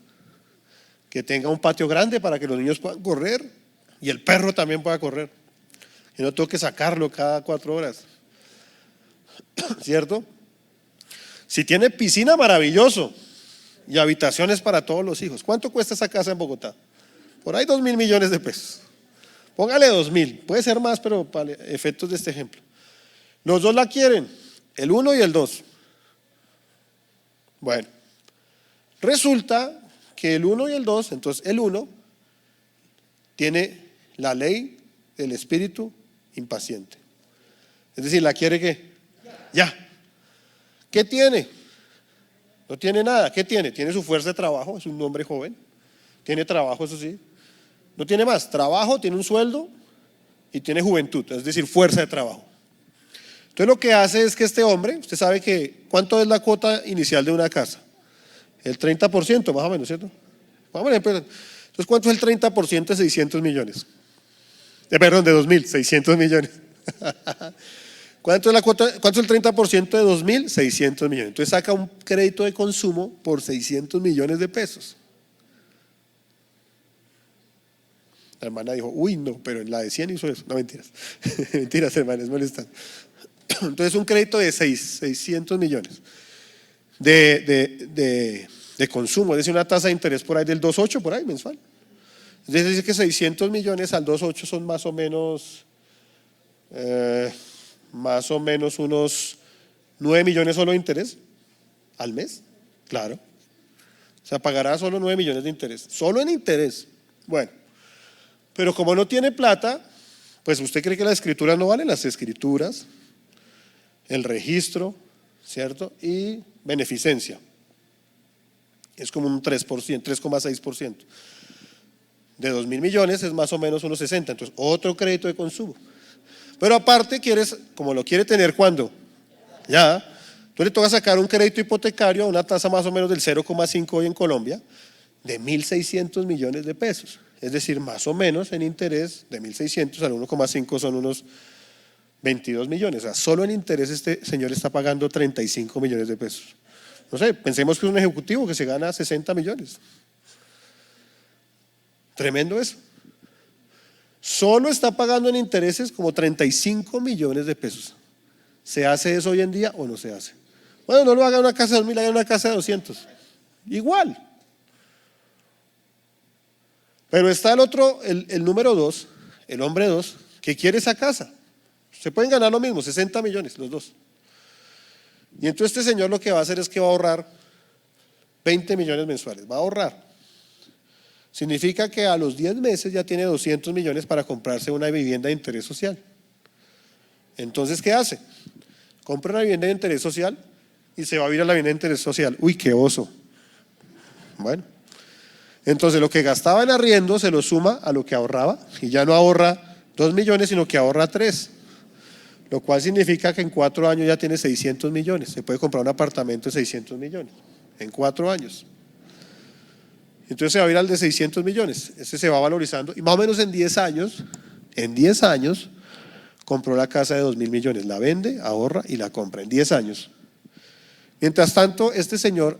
que tenga un patio grande para que los niños puedan correr y el perro también pueda correr. Y no tengo que sacarlo cada 4 horas. ¿Cierto? Si tiene piscina, maravilloso. Y habitaciones para todos los hijos. ¿Cuánto cuesta esa casa en Bogotá? Por ahí 2.000 millones de pesos. Póngale 2.000. Puede ser más, pero para efectos de este ejemplo. Los dos la quieren, el 1 y el 2. Bueno, resulta que el 1 y el 2, entonces el 1 tiene la ley del espíritu impaciente. Es decir, ¿la quiere qué? Ya. ¿Qué tiene? No tiene nada. ¿Qué tiene? Tiene su fuerza de trabajo, es un hombre joven. Tiene trabajo, eso sí. No tiene más. Trabajo, tiene un sueldo y tiene juventud, es decir, fuerza de trabajo. Entonces lo que hace es que este hombre, usted sabe que, ¿cuánto es la cuota inicial de una casa? El 30% más o menos, ¿cierto? Entonces, ¿cuánto es el 30% de 600 millones? Perdón, de 2.000, 600 millones. ¿Cuánto es la cuota? ¿Cuánto es el 30% de 2.000? 600 millones. Entonces saca un crédito de consumo por 600 millones de pesos. La hermana dijo, uy, no, pero en la de 100 hizo eso. No, mentiras. Mentiras, hermana, es molestando. Entonces un crédito de 600 millones de consumo, es decir, una tasa de interés por ahí del 2,8 por ahí mensual. Es decir, que 600 millones al 2,8 son más o menos unos 9 millones solo de interés al mes, claro. O sea, pagará solo 9 millones de interés, solo en interés. Bueno, pero como no tiene plata, pues usted cree que las escrituras no valen. Las escrituras, el registro, ¿cierto? Y beneficencia. Es como un 3%, 3,6%. De 2.000 millones es más o menos unos 60. Entonces, otro crédito de consumo. Pero aparte, como lo quiere tener cuando, ya, entonces le toca sacar un crédito hipotecario a una tasa más o menos del 0,5 hoy en Colombia, de 1.600 millones de pesos. Es decir, más o menos en interés, de 1.600 al 1,5 son unos 22 millones. O sea, solo en interés este señor está pagando 35 millones de pesos. No sé, pensemos que es un ejecutivo que se gana 60 millones. Tremendo eso. Solo está pagando en intereses como 35 millones de pesos. ¿Se hace eso hoy en día o no se hace? Bueno, no lo haga en una casa de 2.000, haga en una casa de 200. Igual. Pero está el otro, el número 2, el hombre 2, que quiere esa casa. Se pueden ganar lo mismo, 60 millones los dos. Y entonces este señor lo que va a hacer es que va a ahorrar 20 millones mensuales. Va a ahorrar. Significa que a los 10 meses ya tiene 200 millones para comprarse una vivienda de interés social. Entonces, ¿qué hace? Compra una vivienda de interés social y se va a vivir a la vivienda de interés social. Uy, qué oso. Bueno, entonces lo que gastaba en arriendo se lo suma a lo que ahorraba y ya no ahorra 2 millones, sino que ahorra 3. Lo cual significa que en 4 años ya tiene 600 millones. Se puede comprar un apartamento de 600 millones en 4 años. Entonces se va a ir al de 600 millones. Ese se va valorizando y más o menos en 10 años compró la casa de 2.000 millones. La vende, ahorra y la compra en 10 años. Mientras tanto, este señor,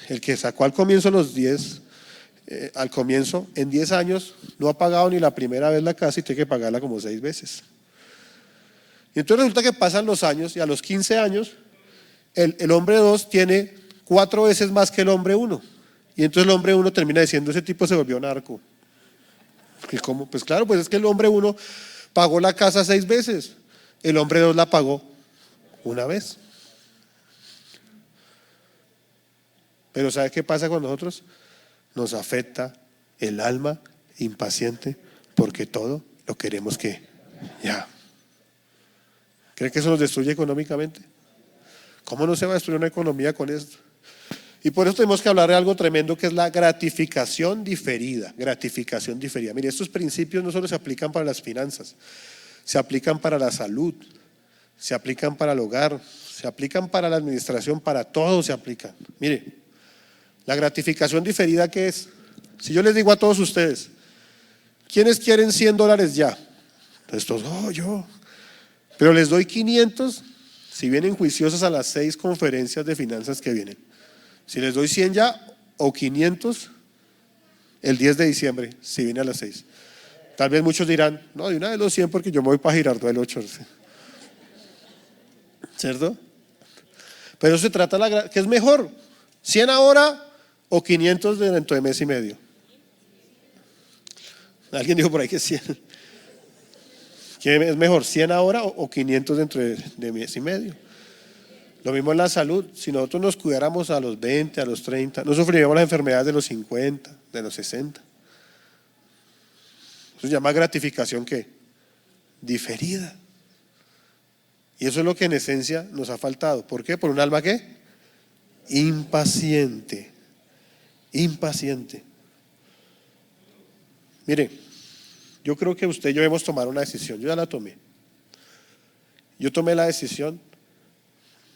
el que sacó al comienzo los 10, al comienzo, en 10 años no ha pagado ni la primera vez la casa y tiene que pagarla como 6 veces. Y entonces resulta que pasan los años y a los 15 años el hombre 2 tiene 4 veces más que el hombre 1. Y entonces el hombre 1 termina diciendo, ese tipo se volvió narco. ¿Y cómo? Pues claro, pues es que el hombre 1 pagó la casa 6 veces. El hombre 2 la pagó una vez. Pero ¿sabe qué pasa con nosotros? Nos afecta el alma impaciente porque todo lo queremos que ya. ¿Cree que eso nos destruye económicamente? ¿Cómo no se va a destruir una economía con esto? Y por eso tenemos que hablar de algo tremendo que es la gratificación diferida. Gratificación diferida. Mire, estos principios no solo se aplican para las finanzas, se aplican para la salud, se aplican para el hogar, se aplican para la administración, para todo se aplican. Mire, la gratificación diferida, ¿qué es? Si yo les digo a todos ustedes, ¿quiénes quieren $100 ya? Entonces todos, yo. Pero les doy 500 si vienen juiciosos a las 6 conferencias de finanzas que vienen. Si les doy 100 ya o 500 el 10 de diciembre, si viene a las 6. Tal vez muchos dirán, no, de una vez los 100 porque yo me voy para Girardot el 8. ¿Cierto? Pero se trata, ¿qué es mejor? ¿100 ahora o 500 dentro de mes y medio? Alguien dijo por ahí que 100. ¿Qué es mejor? ¿100 ahora o 500 dentro de mes y medio? Lo mismo en la salud. Si nosotros nos cuidáramos a los 20, a los 30, no sufriríamos las enfermedades de los 50, de los 60. Eso se llama gratificación, ¿qué? Diferida. Y eso es lo que en esencia nos ha faltado. ¿Por qué? Por un alma, ¿qué? Impaciente. Impaciente. Mire, yo creo que usted y yo debemos tomar una decisión. Yo ya la tomé. Yo tomé la decisión.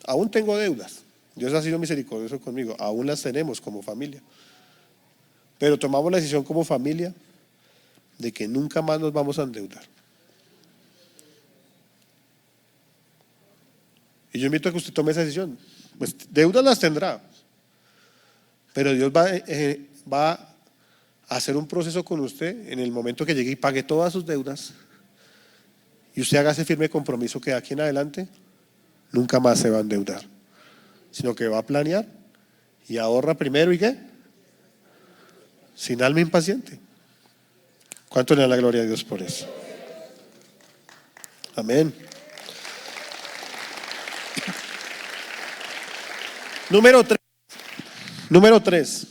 Aún tengo deudas. Dios ha sido misericordioso conmigo. Aún las tenemos como familia. Pero tomamos la decisión como familia de que nunca más nos vamos a endeudar. Y yo invito a que usted tome esa decisión. Pues deudas las tendrá. Pero Dios va a hacer un proceso con usted en el momento que llegue y pague todas sus deudas. Y usted haga ese firme compromiso que de aquí en adelante nunca más se va a endeudar, sino que va a planear y ahorra primero. ¿Y qué? Sin alma impaciente. ¿Cuánto le da la gloria a Dios por eso? Amén. Número 3,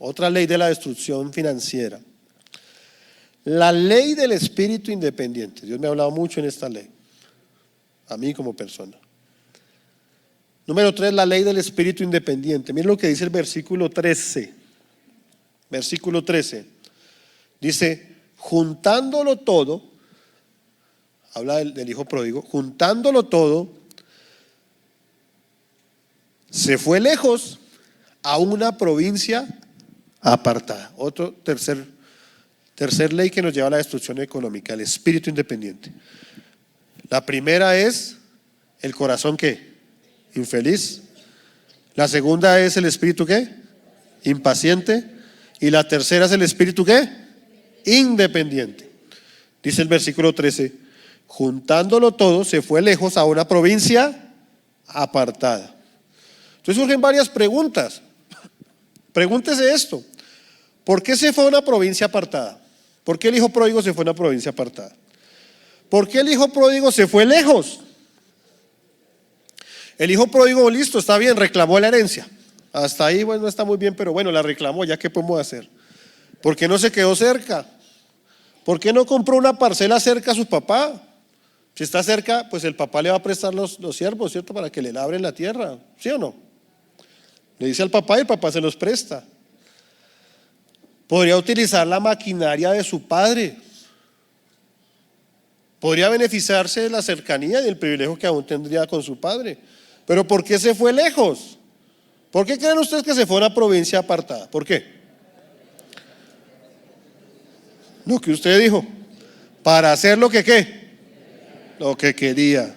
otra ley de la destrucción financiera. La ley del espíritu independiente. Dios me ha hablado mucho en esta ley, a mí como persona. Número 3, la ley del espíritu independiente. Miren lo que dice el versículo 13. Versículo 13. Dice, juntándolo todo, habla del hijo pródigo, juntándolo todo, se fue lejos a una provincia apartada. Otro tercer ley que nos lleva a la destrucción económica, el espíritu independiente. La primera es el corazón, ¿qué? Infeliz. La segunda es el espíritu, ¿qué? Impaciente. Y la tercera es el espíritu, ¿qué? Independiente. Dice el versículo 13, juntándolo todo, se fue lejos a una provincia apartada. Entonces surgen varias preguntas. Pregúntese esto: ¿por qué se fue a una provincia apartada? ¿Por qué el hijo pródigo se fue a una provincia apartada? ¿Por qué el hijo pródigo se fue lejos? El hijo pródigo, listo, está bien, reclamó la herencia. Hasta ahí, bueno, no está muy bien, pero bueno, la reclamó, ¿ya qué podemos hacer? ¿Por qué no se quedó cerca? ¿Por qué no compró una parcela cerca a su papá? Si está cerca, pues el papá le va a prestar los siervos, ¿cierto? Para que le labren la tierra, ¿sí o no? Le dice al papá y el papá se los presta. Podría utilizar la maquinaria de su padre. Podría beneficiarse de la cercanía y del privilegio que aún tendría con su padre. Pero ¿por qué se fue lejos? ¿Por qué creen ustedes que se fue a una provincia apartada? ¿Por qué? Lo que usted dijo. Para hacer lo que ¿qué? Lo que quería.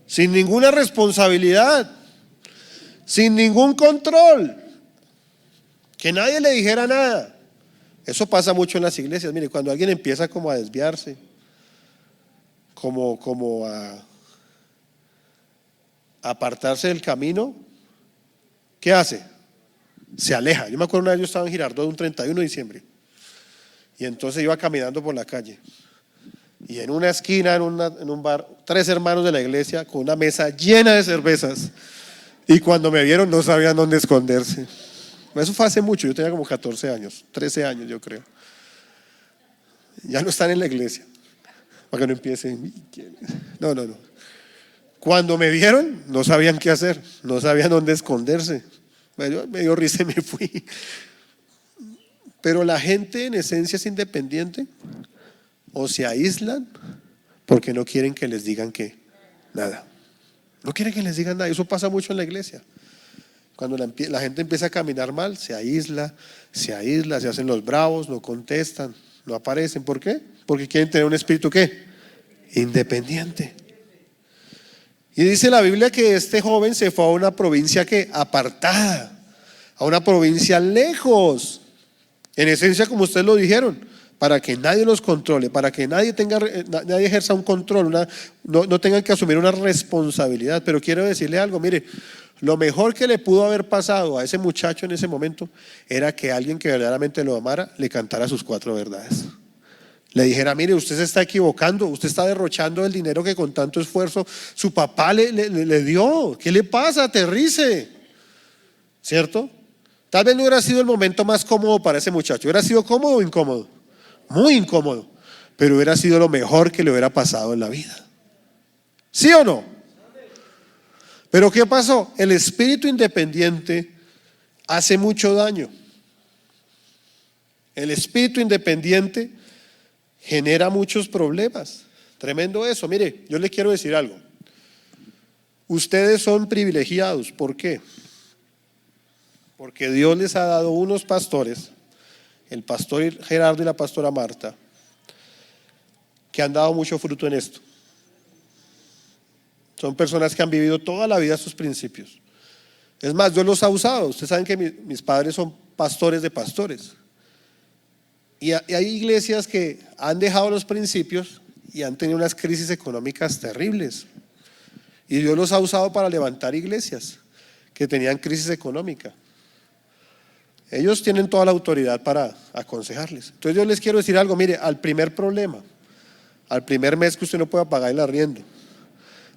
Sin ninguna responsabilidad. Sin ningún control. Que nadie le dijera nada. Eso pasa mucho en las iglesias. Mire, cuando alguien empieza como a desviarse, como a apartarse del camino, ¿qué hace? Se aleja. Yo me acuerdo una vez, yo estaba en Girardot un 31 de diciembre y entonces iba caminando por la calle y en una esquina, en un bar, 3 hermanos de la iglesia con una mesa llena de cervezas, y cuando me vieron no sabían dónde esconderse. Eso fue hace mucho, yo tenía como 14 años, 13 años yo creo. Ya no están en la iglesia, para que no empiecen. No. Cuando me vieron no sabían qué hacer, no sabían dónde esconderse. Bueno, me dio risa y me fui. Pero la gente en esencia es independiente o se aíslan porque no quieren que les digan que nada. No quieren que les digan nada. Eso pasa mucho en la iglesia. Cuando la gente empieza a caminar mal, se aísla, se hacen los bravos, no contestan, no aparecen. ¿Por qué? Porque quieren tener un espíritu ¿qué? Independiente. Y dice la Biblia que este joven se fue a una provincia ¿qué? Apartada, a una provincia lejos. En esencia, como ustedes lo dijeron, para que nadie los controle, para que nadie ejerza un control, no tengan que asumir una responsabilidad. Pero quiero decirle algo, mire, lo mejor que le pudo haber pasado a ese muchacho en ese momento era que alguien que verdaderamente lo amara le cantara sus 4 verdades. Le dijera, mire, usted se está equivocando, usted está derrochando el dinero que con tanto esfuerzo su papá le dio. ¿Qué le pasa? Aterrice. ¿Cierto? Tal vez no hubiera sido el momento más cómodo para ese muchacho. ¿Hubiera sido cómodo o incómodo? Muy incómodo. Pero hubiera sido lo mejor que le hubiera pasado en la vida. ¿Sí o no? Pero ¿qué pasó? El espíritu independiente hace mucho daño. El espíritu independiente genera muchos problemas. Tremendo eso. Mire, yo le quiero decir algo. Ustedes son privilegiados. ¿Por qué? Porque Dios les ha dado unos pastores, el pastor Gerardo y la pastora Marta, que han dado mucho fruto en esto. Son personas que han vivido toda la vida estos principios. Es más, Dios los ha usado. Ustedes saben que mis padres son pastores de pastores. Y hay iglesias que han dejado los principios y han tenido unas crisis económicas terribles. Y Dios los ha usado para levantar iglesias que tenían crisis económica. Ellos tienen toda la autoridad para aconsejarles. Entonces yo les quiero decir algo, mire, al primer problema, al primer mes que usted no pueda pagar el arriendo,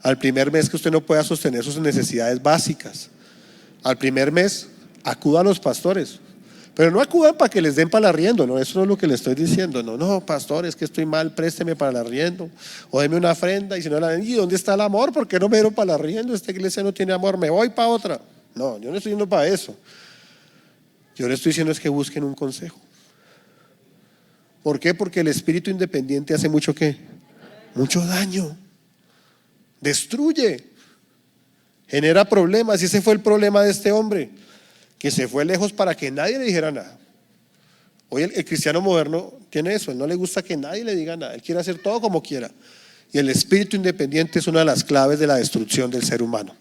al primer mes que usted no pueda sostener sus necesidades básicas, al primer mes acuda a los pastores. Pero no acudan para que les den para el arriendo, no, eso no es lo que le estoy diciendo. No, pastor, es que estoy mal, présteme para el arriendo o deme una ofrenda, y si no la den, ¿y dónde está el amor? ¿Por qué no me dieron para el arriendo? Esta iglesia no tiene amor, me voy para otra. No, yo no estoy yendo para eso. Yo le estoy diciendo es que busquen un consejo. ¿Por qué? Porque el espíritu independiente hace mucho ¿qué? Mucho daño. Destruye. Genera problemas. Y ese fue el problema de este hombre, que se fue lejos para que nadie le dijera nada. Hoy el cristiano moderno tiene eso, él no le gusta que nadie le diga nada, él quiere hacer todo como quiera. Y el espíritu independiente es una de las claves de la destrucción del ser humano,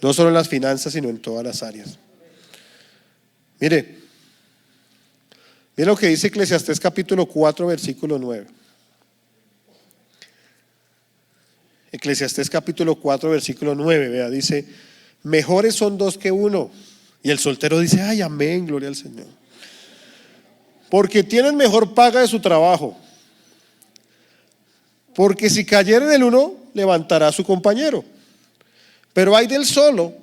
no solo en las finanzas, sino en todas las áreas. Mire lo que dice Eclesiastés capítulo 4 versículo 9. Eclesiastés capítulo 4 versículo 9, vea, dice: mejores son 2 que 1. Y el soltero dice: ay, amén, gloria al Señor. Porque tienen mejor paga de su trabajo. Porque si cayere en el uno, levantará a su compañero. Pero hay del solo,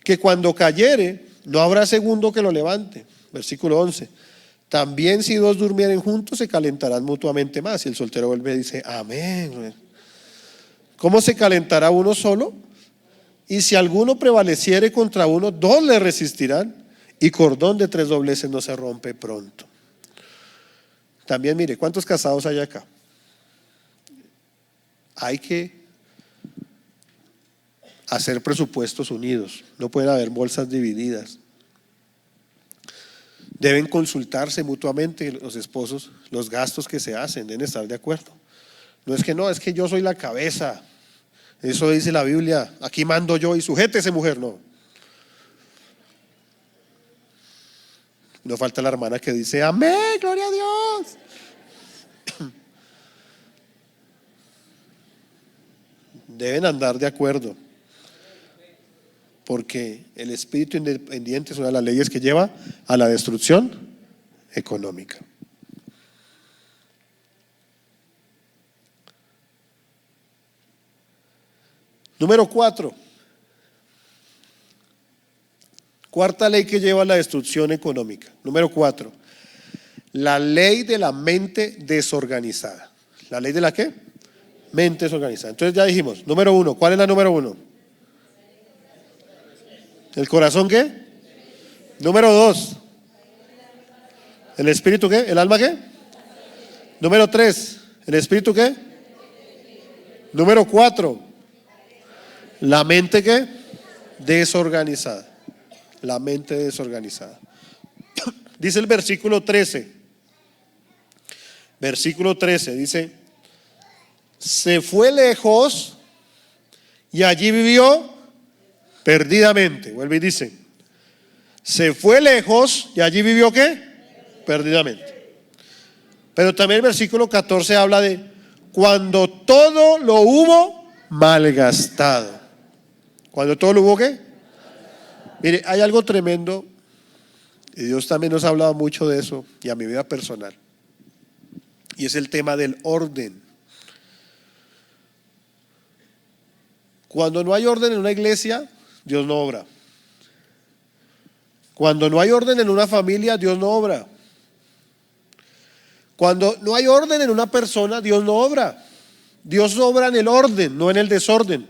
que cuando cayere, no habrá segundo que lo levante. Versículo 11. También si 2 durmieren juntos, se calentarán mutuamente más. Y el soltero vuelve y dice: amén. ¿Cómo se calentará uno solo? Y si alguno prevaleciere contra uno, 2 le resistirán, y cordón de 3 dobleces no se rompe pronto. También mire, ¿cuántos casados hay acá? Hay que hacer presupuestos unidos, no pueden haber bolsas divididas. Deben consultarse mutuamente los esposos, los gastos que se hacen, deben estar de acuerdo. No, es que yo soy la cabeza. Eso dice la Biblia, aquí mando yo y sujétese, mujer. No falta la hermana que dice: amén, gloria a Dios. Deben andar de acuerdo, porque el espíritu independiente es una de las leyes que lleva a la destrucción económica. Número 4. Cuarta ley que lleva a la destrucción económica. Número 4. La ley de la mente desorganizada. ¿La ley de la qué? Mente desorganizada. Entonces ya dijimos, número 1. ¿Cuál es la número 1? ¿El corazón qué? Número 2. ¿El espíritu qué? ¿El alma qué? Número 3. ¿El espíritu qué? Número 4. La mente qué? Desorganizada. La mente desorganizada. Dice el versículo 13. Versículo 13 dice: se fue lejos y allí vivió perdidamente. Vuelve y dice: se fue lejos y allí vivió ¿qué? Perdidamente. Pero también el versículo 14 habla de cuando todo lo hubo malgastado. Cuando todo lo hubo ¿qué? Mire, hay algo tremendo, y Dios también nos ha hablado mucho de eso, y a mi vida personal, y es el tema del orden. Cuando no hay orden en una iglesia, Dios no obra. Cuando no hay orden en una familia, Dios no obra. Cuando no hay orden en una persona, Dios no obra. Dios obra en el orden, no en el desorden.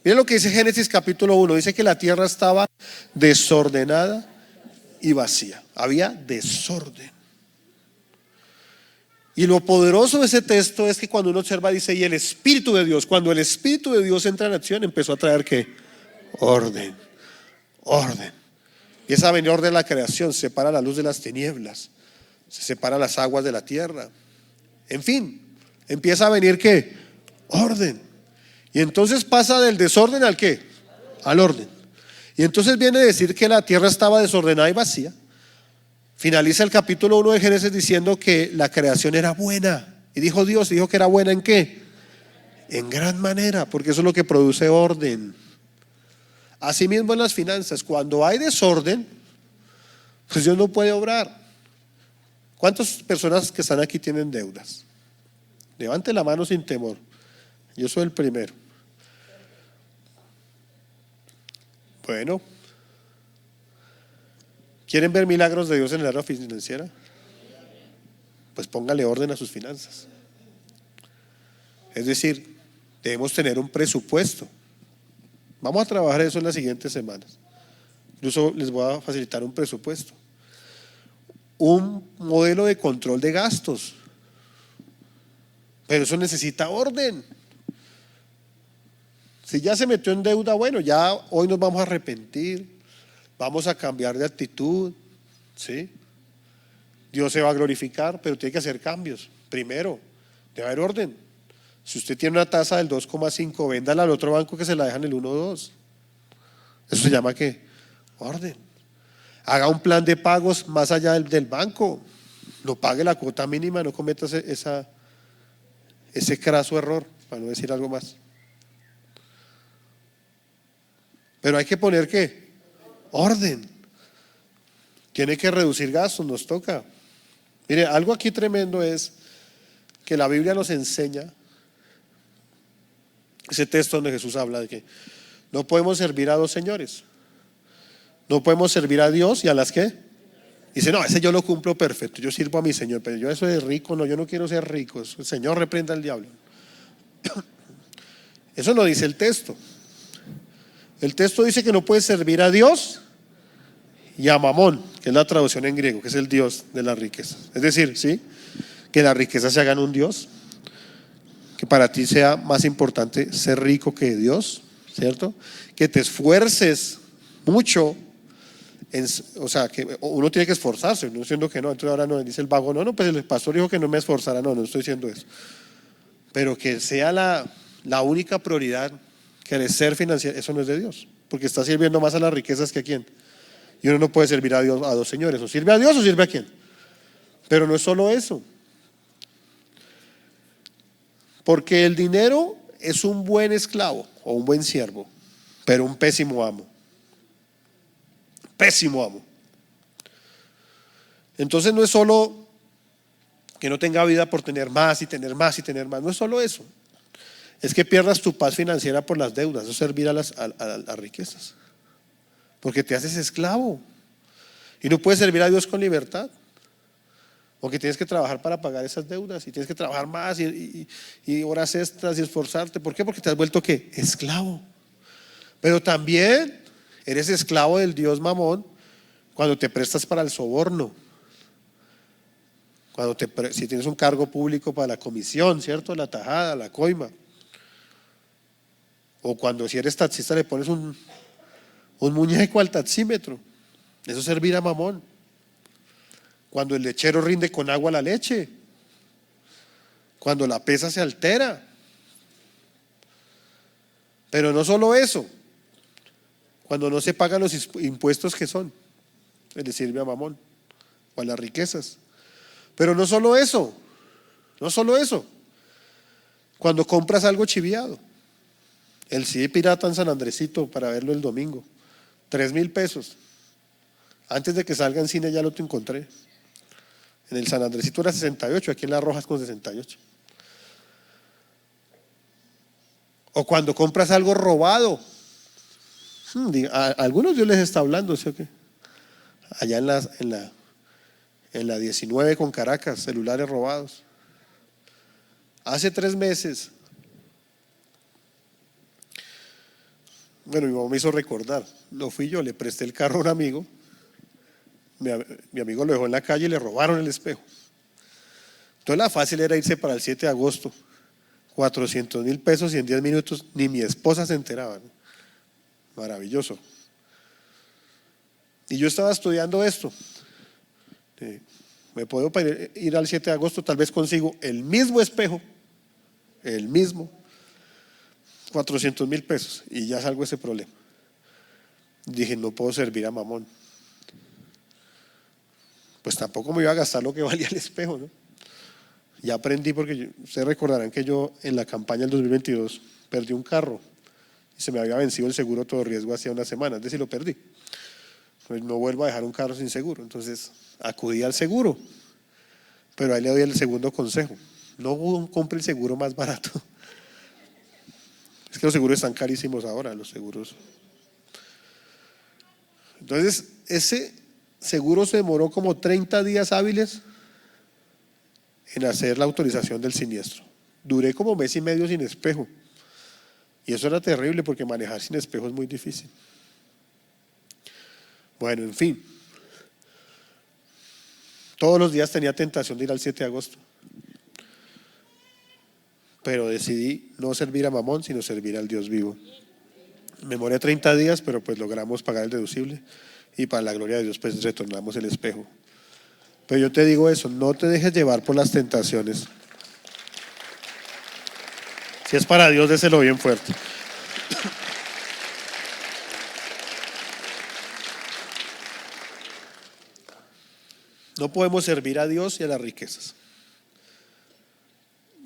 Miren lo que dice Génesis capítulo 1. Dice que la tierra estaba desordenada y vacía. Había desorden. Y lo poderoso de ese texto es que cuando uno observa dice: y el Espíritu de Dios, cuando el Espíritu de Dios entra en acción, empezó a traer ¿qué? Orden. Orden. Empieza a venir orden en la creación. Se separa la luz de las tinieblas. Se separa las aguas de la tierra. En fin, empieza a venir ¿qué? Orden. Y entonces pasa del desorden al ¿qué? Al orden. Y entonces viene a decir que la tierra estaba desordenada y vacía. Finaliza el capítulo 1 de Génesis diciendo que la creación era buena. Y dijo Dios, dijo que era buena ¿en qué? En gran manera, porque eso es lo que produce orden. Asimismo en las finanzas, cuando hay desorden, pues Dios no puede obrar. ¿Cuántas personas que están aquí tienen deudas? Levante la mano sin temor. Yo soy el primero. Bueno, ¿quieren ver milagros de Dios en el área financiera? Pues póngale orden a sus finanzas. Es decir, debemos tener un presupuesto. Vamos a trabajar eso en las siguientes semanas. Incluso les voy a facilitar un presupuesto. Un modelo de control de gastos. Pero eso necesita orden. Si ya se metió en deuda, bueno, ya hoy nos vamos a arrepentir, vamos a cambiar de actitud, ¿sí? Dios se va a glorificar, pero tiene que hacer cambios. Primero, debe haber orden. Si usted tiene una tasa del 2,5, véndala al otro banco que se la dejan el 1,2. Eso se llama ¿qué? Orden. Haga un plan de pagos más allá del banco. No pague la cuota mínima, no cometa ese craso error, para no decir algo más. Pero hay que poner ¿qué? Orden. Tiene que reducir gastos, nos toca. Mire, algo aquí tremendo es que la Biblia nos enseña, ese texto donde Jesús habla de que no podemos servir a dos señores. No podemos servir a Dios y a las ¿qué? Dice: no, ese yo lo cumplo perfecto, yo sirvo a mi Señor, pero yo eso de rico, no, yo no quiero ser rico. El Señor reprenda al diablo. Eso no dice el texto. El texto dice que no puedes servir a Dios y a Mamón, que es la traducción en griego, que es el Dios de las riquezas. Es decir, ¿sí? Que las riquezas se hagan un Dios, que para ti sea más importante ser rico que Dios, ¿cierto? Que te esfuerces mucho, o sea, que uno tiene que esforzarse, no diciendo que no. Entonces ahora no dice el vago, no, pues el pastor dijo que no me esforzara, no estoy diciendo eso. Pero que sea la única prioridad, que el ser financiero, eso no es de Dios, porque está sirviendo más a las riquezas que a quién. Y uno no puede servir a Dios, a dos señores, o sirve a Dios o sirve a quién. Pero no es solo eso, porque el dinero es un buen esclavo o un buen siervo, pero un pésimo amo. Pésimo amo. Entonces no es solo que no tenga vida por tener más y tener más y tener más, no es solo eso. Es que pierdas tu paz financiera por las deudas, no servir a las riquezas, porque te haces esclavo y no puedes servir a Dios con libertad, porque tienes que trabajar para pagar esas deudas y tienes que trabajar más y horas extras y esforzarte. ¿Por qué? Porque te has vuelto ¿qué? Esclavo. Pero también eres esclavo del Dios Mamón, cuando te prestas para el soborno, si tienes un cargo público para la comisión, ¿cierto? La tajada, la coima. O cuando si eres taxista le pones un muñeco al taxímetro. Eso es servir a mamón. Cuando el lechero rinde con agua la leche. Cuando la pesa se altera. Pero no solo eso. Cuando no se pagan los impuestos que son, le sirve a mamón o a las riquezas. Pero no solo eso. No solo eso. Cuando compras algo chiviado. El CD pirata en San Andresito para verlo el domingo. 3,000 pesos. Antes de que salga en cine ya lo te encontré. En el San Andresito era 68, aquí en Las Rojas con 68. O cuando compras algo robado. A algunos Dios les está hablando, ¿sí o qué? Allá en la 19 con Caracas, celulares robados. Hace 3 meses. Bueno, mi mamá me hizo recordar. No fui yo, le presté el carro a un amigo. Mi amigo lo dejó en la calle y le robaron el espejo. Entonces la fácil era irse para el 7 de agosto. 400,000 pesos y en 10 minutos ni mi esposa se enteraba, ¿no? Maravilloso. Y yo estaba estudiando esto. Me puedo ir al 7 de agosto, tal vez consigo el mismo espejo, el mismo, 400,000 pesos y ya salgo de ese problema. Dije, no puedo servir a mamón. Pues tampoco me iba a gastar lo que valía el espejo, ¿no? Ya aprendí porque ustedes recordarán que yo en la campaña del 2022 perdí un carro y se me había vencido el seguro todo riesgo hacía una semana, es decir, lo perdí. Pues no vuelvo a dejar un carro sin seguro, entonces acudí al seguro, pero ahí le doy el segundo consejo: no compre el seguro más barato. Es que los seguros están carísimos ahora, los seguros. Entonces ese seguro se demoró como 30 días hábiles en hacer la autorización del siniestro. Duré como 1 mes y medio sin espejo. Y eso era terrible porque manejar sin espejo es muy difícil. Bueno, en fin. Todos los días tenía tentación de ir al 7 de agosto. Pero decidí no servir a mamón, sino servir al Dios vivo. Me demoré 30 días, pero pues logramos pagar el deducible. Y para la gloria de Dios pues retornamos el espejo. Pero yo te digo eso, no te dejes llevar por las tentaciones. Si es para Dios, déselo bien fuerte. No podemos servir a Dios y a las riquezas.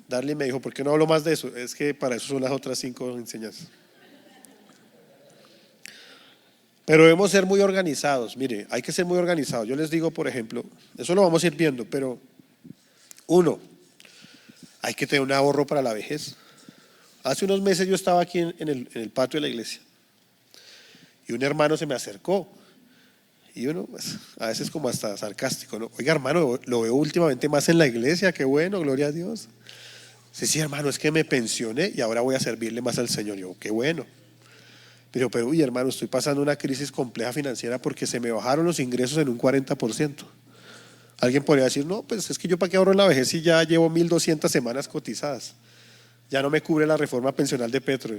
Darly me dijo, ¿por qué no hablo más de eso? Es que para eso son las otras 5 enseñanzas. Pero debemos ser muy organizados. Mire, hay que ser muy organizados. Yo les digo, por ejemplo, eso lo vamos a ir viendo, pero 1, hay que tener un ahorro para la vejez. Hace unos meses yo estaba aquí en el patio de la iglesia y un hermano se me acercó y uno pues, a veces como hasta sarcástico, ¿no? Oiga, hermano, lo veo últimamente más en la iglesia, qué bueno, gloria a Dios. Sí, hermano, es que me pensioné y ahora voy a servirle más al Señor. Yo, qué bueno. Pero uy, hermano, estoy pasando una crisis compleja financiera porque se me bajaron los ingresos en un 40%. Alguien podría decir, no, pues es que yo para qué ahorro en la vejez si ya llevo 1,200 semanas cotizadas. Ya no me cubre la reforma pensional de Petro.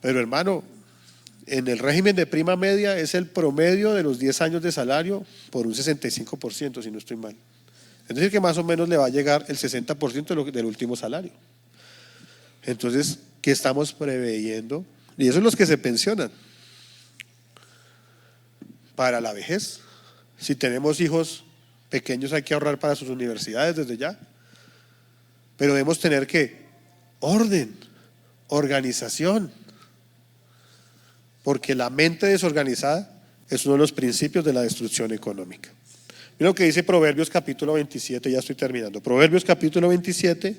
Pero hermano, en el régimen de prima media es el promedio de los 10 años de salario por un 65%, si no estoy mal. Es decir, que más o menos le va a llegar el 60% del último salario. Entonces, ¿qué estamos preveyendo? Y eso es los que se pensionan para la vejez. Si tenemos hijos pequeños hay que ahorrar para sus universidades desde ya. Pero debemos tener ¿qué? Orden, organización. Porque la mente desorganizada es uno de los principios de la destrucción económica. Mira lo que dice Proverbios capítulo 27, ya estoy terminando. Proverbios capítulo 27,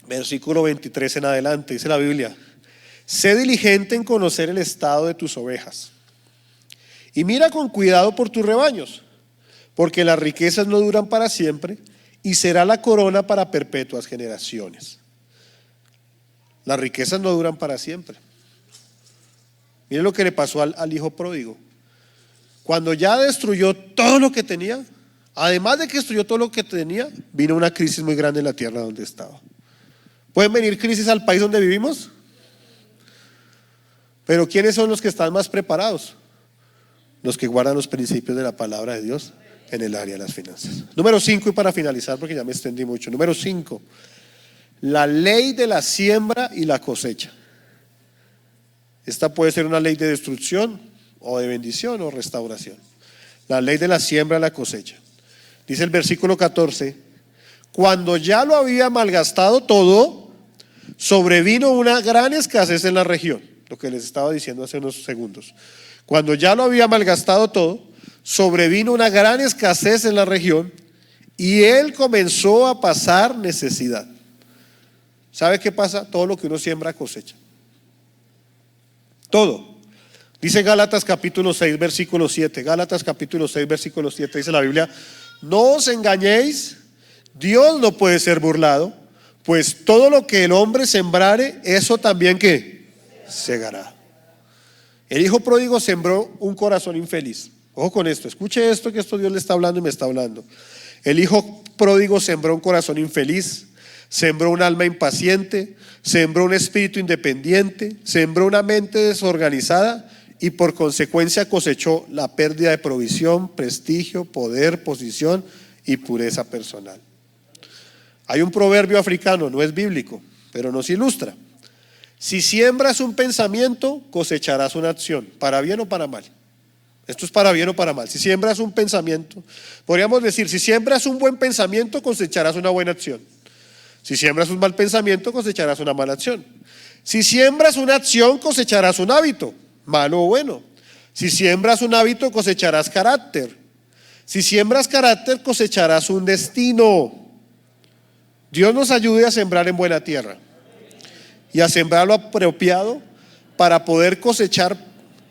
versículo 23 en adelante, dice la Biblia: sé diligente en conocer el estado de tus ovejas y mira con cuidado por tus rebaños, porque las riquezas no duran para siempre y será la corona para perpetuas generaciones. Las riquezas no duran para siempre. Miren lo que le pasó al hijo pródigo. Cuando ya destruyó todo lo que tenía, además de que destruyó todo lo que tenía, vino una crisis muy grande en la tierra donde estaba. ¿Pueden venir crisis al país donde vivimos? Pero ¿quiénes son los que están más preparados? Los que guardan los principios de la palabra de Dios en el área de las finanzas. Número 5, y para finalizar porque ya me extendí mucho. Número 5, la ley de la siembra y la cosecha. Esta puede ser una ley de destrucción o de bendición o restauración. La ley de la siembra y la cosecha. Dice el versículo 14: cuando ya lo había malgastado todo, sobrevino una gran escasez en la región. Lo que les estaba diciendo hace unos segundos. Cuando ya lo había malgastado todo, sobrevino una gran escasez en la región y él comenzó a pasar necesidad. ¿Sabe qué pasa? Todo lo que uno siembra cosecha. Todo. Dice Gálatas capítulo 6 versículo 7. Gálatas capítulo 6 versículo 7 dice la Biblia: no os engañéis, Dios no puede ser burlado, pues todo lo que el hombre sembrare, eso también que segará. El hijo pródigo sembró un corazón infeliz. Ojo con esto, escuche esto, que esto Dios le está hablando y me está hablando. El hijo pródigo sembró un corazón infeliz, sembró un alma impaciente, sembró un espíritu independiente, sembró una mente desorganizada y por consecuencia cosechó la pérdida de provisión, prestigio, poder, posición y pureza personal. Hay un proverbio africano, no es bíblico, pero nos ilustra. Si siembras un pensamiento, cosecharás una acción, para bien o para mal. Esto es para bien o para mal. Si siembras un pensamiento, podríamos decir, si siembras un buen pensamiento, cosecharás una buena acción. Si siembras un mal pensamiento, cosecharás una mala acción. Si siembras una acción, cosecharás un hábito, malo o bueno. Si siembras un hábito, cosecharás carácter. Si siembras carácter, cosecharás un destino. Dios nos ayude a sembrar en buena tierra y a sembrar lo apropiado para poder cosechar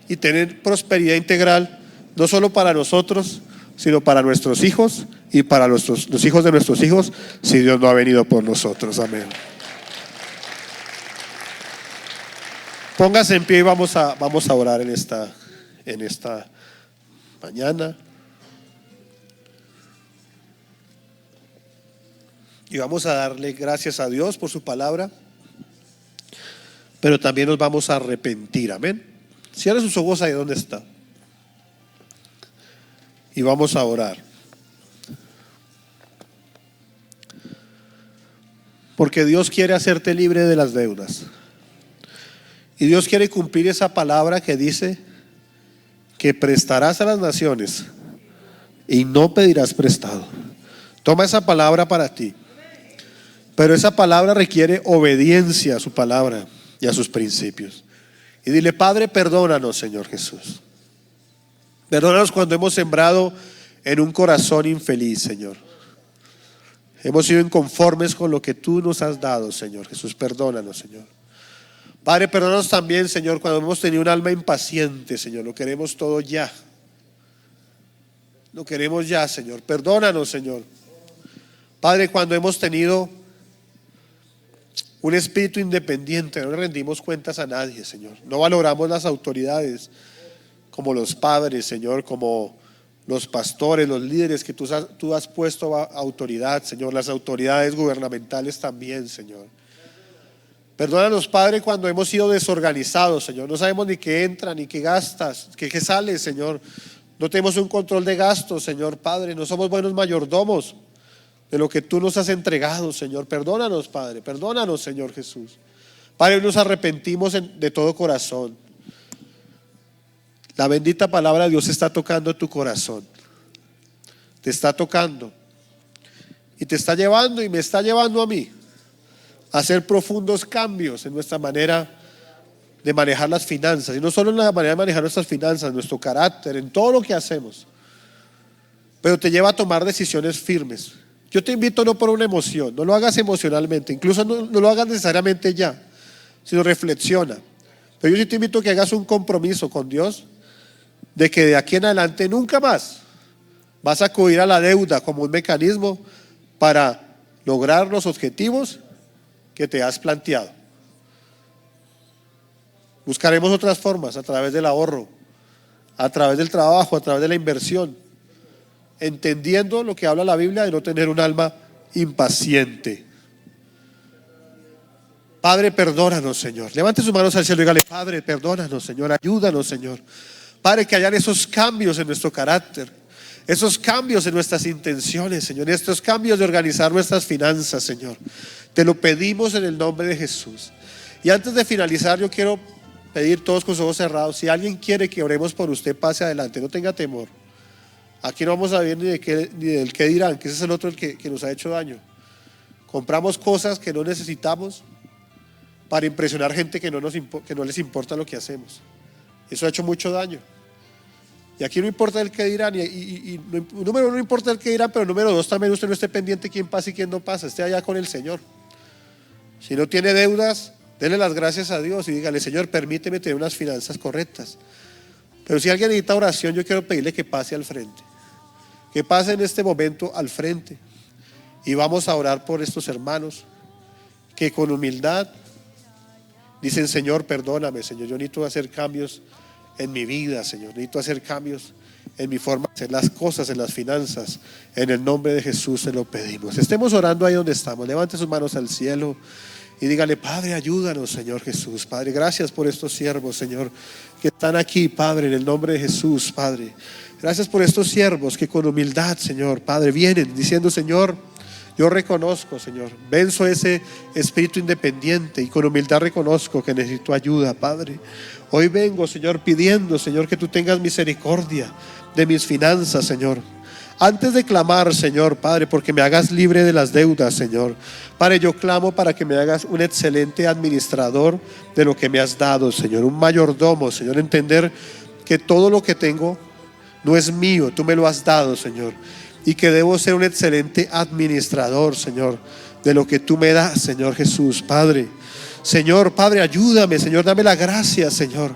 y tener prosperidad integral, no solo para nosotros, sino para nuestros hijos y para los hijos de nuestros hijos, si Dios no ha venido por nosotros. Amén. Póngase en pie y vamos a orar en esta mañana. Y vamos a darle gracias a Dios por su palabra, pero también nos vamos a arrepentir. Amén. Cierre sus ojos ahí donde está y vamos a orar, porque Dios quiere hacerte libre de las deudas y Dios quiere cumplir esa palabra que dice que prestarás a las naciones y no pedirás prestado. Toma esa palabra para ti, pero esa palabra requiere obediencia a su palabra y a sus principios. Y dile: Padre, perdónanos, Señor Jesús. Perdónanos cuando hemos sembrado en un corazón infeliz, Señor. Hemos sido inconformes con lo que tú nos has dado, Señor Jesús. Perdónanos, Señor. Padre, perdónanos también, Señor, cuando hemos tenido un alma impaciente, Señor. Lo queremos todo ya. Lo queremos ya, Señor. Perdónanos, Señor. Padre, cuando hemos tenido un espíritu independiente, no le rendimos cuentas a nadie, Señor. No valoramos las autoridades como los padres, Señor, como los pastores, los líderes que tú has puesto a autoridad, Señor. Las autoridades gubernamentales también, Señor. Perdónanos, Padre, cuando hemos sido desorganizados, Señor. No sabemos ni qué entra, ni qué gastas, qué sale, Señor. No tenemos un control de gastos, Señor Padre. No somos buenos mayordomos de lo que tú nos has entregado, Señor. Perdónanos, Padre. Perdónanos, Señor Jesús. Padre, nos arrepentimos de todo corazón. La bendita palabra de Dios está tocando tu corazón. Te está tocando. Y te está llevando y me está llevando a mí a hacer profundos cambios en nuestra manera de manejar las finanzas. Y no solo en la manera de manejar nuestras finanzas, nuestro carácter, en todo lo que hacemos. Pero te lleva a tomar decisiones firmes. Yo te invito, no por una emoción, no lo hagas emocionalmente, incluso no lo hagas necesariamente ya, sino reflexiona. Pero yo sí te invito a que hagas un compromiso con Dios de que de aquí en adelante nunca más vas a acudir a la deuda como un mecanismo para lograr los objetivos que te has planteado. Buscaremos otras formas a través del ahorro, a través del trabajo, a través de la inversión, entendiendo lo que habla la Biblia de no tener un alma impaciente. Padre, perdónanos, Señor. Levante sus manos al cielo y dígale: Padre, perdónanos, Señor, ayúdanos, Señor. Padre, que hayan esos cambios en nuestro carácter, esos cambios en nuestras intenciones, Señor, estos cambios de organizar nuestras finanzas, Señor. Te lo pedimos en el nombre de Jesús. Y antes de finalizar, yo quiero pedir, todos con sus ojos cerrados, si alguien quiere que oremos por usted, pase adelante, no tenga temor. Aquí no vamos a ver ni del qué dirán, que ese es el otro que nos ha hecho daño. Compramos cosas que no necesitamos para impresionar gente que no les importa lo que hacemos. Eso ha hecho mucho daño. Y aquí no importa el qué dirán, número uno, no importa el qué dirán, pero número dos, también usted no esté pendiente quién pasa y quién no pasa, esté allá con el Señor. Si no tiene deudas, dele las gracias a Dios y dígale: Señor, permíteme tener unas finanzas correctas. Pero si alguien necesita oración, yo quiero pedirle que pase al frente, que pase en este momento al frente, y vamos a orar por estos hermanos que con humildad dicen: Señor, perdóname, Señor, yo necesito hacer cambios en mi vida, Señor, necesito hacer cambios en mi forma de hacer las cosas, en las finanzas. En el nombre de Jesús se lo pedimos. Estemos orando ahí donde estamos. Levante sus manos al cielo y dígale: Padre, ayúdanos, Señor Jesús. Padre, gracias por estos siervos, Señor, que están aquí, Padre, en el nombre de Jesús, Padre. Gracias por estos siervos que con humildad, Señor, Padre, vienen diciendo: Señor, yo reconozco, Señor, venzo ese espíritu independiente y con humildad reconozco que necesito ayuda, Padre. Hoy vengo, Señor, pidiendo, Señor, que tú tengas misericordia de mis finanzas, Señor. Antes de clamar, Señor, Padre, porque me hagas libre de las deudas, Señor, Padre, yo clamo para que me hagas un excelente administrador de lo que me has dado, Señor, un mayordomo, Señor, entender que todo lo que tengo no es mío, tú me lo has dado, Señor, y que debo ser un excelente administrador, Señor, de lo que tú me das, Señor Jesús, Padre. Señor, Padre, ayúdame, Señor, dame la gracia, Señor.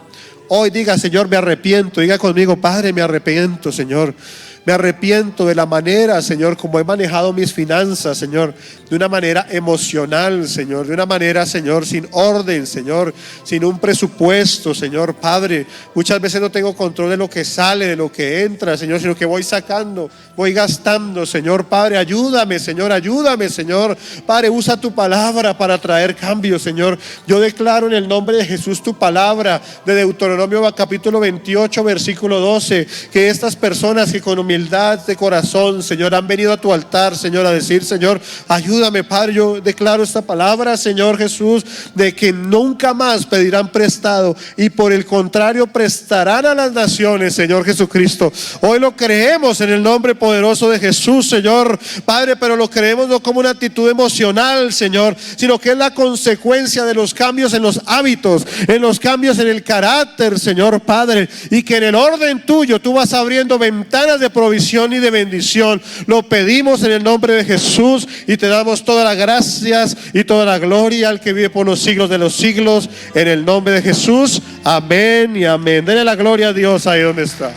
Hoy diga: Señor, me arrepiento. Diga conmigo: Padre, me arrepiento, Señor. Me arrepiento de la manera, Señor, como he manejado mis finanzas, Señor, de una manera emocional, Señor, de una manera, Señor, sin orden, Señor, sin un presupuesto, Señor, Padre. Muchas veces no tengo control de lo que sale, de lo que entra, Señor, sino que voy sacando, voy gastando, Señor, Padre. Ayúdame, Señor, ayúdame, Señor. Padre, usa tu palabra para traer cambios, Señor. Yo declaro en el nombre de Jesús tu palabra de Deuteronomio capítulo 28, versículo 12, que estas personas que con humildad de corazón, Señor, han venido a tu altar, Señor, a decir: Señor, ayúdame, Padre. Yo declaro esta palabra, Señor Jesús, de que nunca más pedirán prestado y por el contrario prestarán a las naciones, Señor Jesucristo. Hoy lo creemos en el nombre poderoso de Jesús, Señor, Padre, pero lo creemos no como una actitud emocional, Señor, sino que es la consecuencia de los cambios en los hábitos, en los cambios en el carácter, Señor, Padre, y que en el orden tuyo tú vas abriendo ventanas de provisión y de bendición. Lo pedimos en el nombre de Jesús y te damos todas las gracias y toda la gloria al que vive por los siglos de los siglos, en el nombre de Jesús. Amén y amén. Denle la gloria a Dios ahí donde está.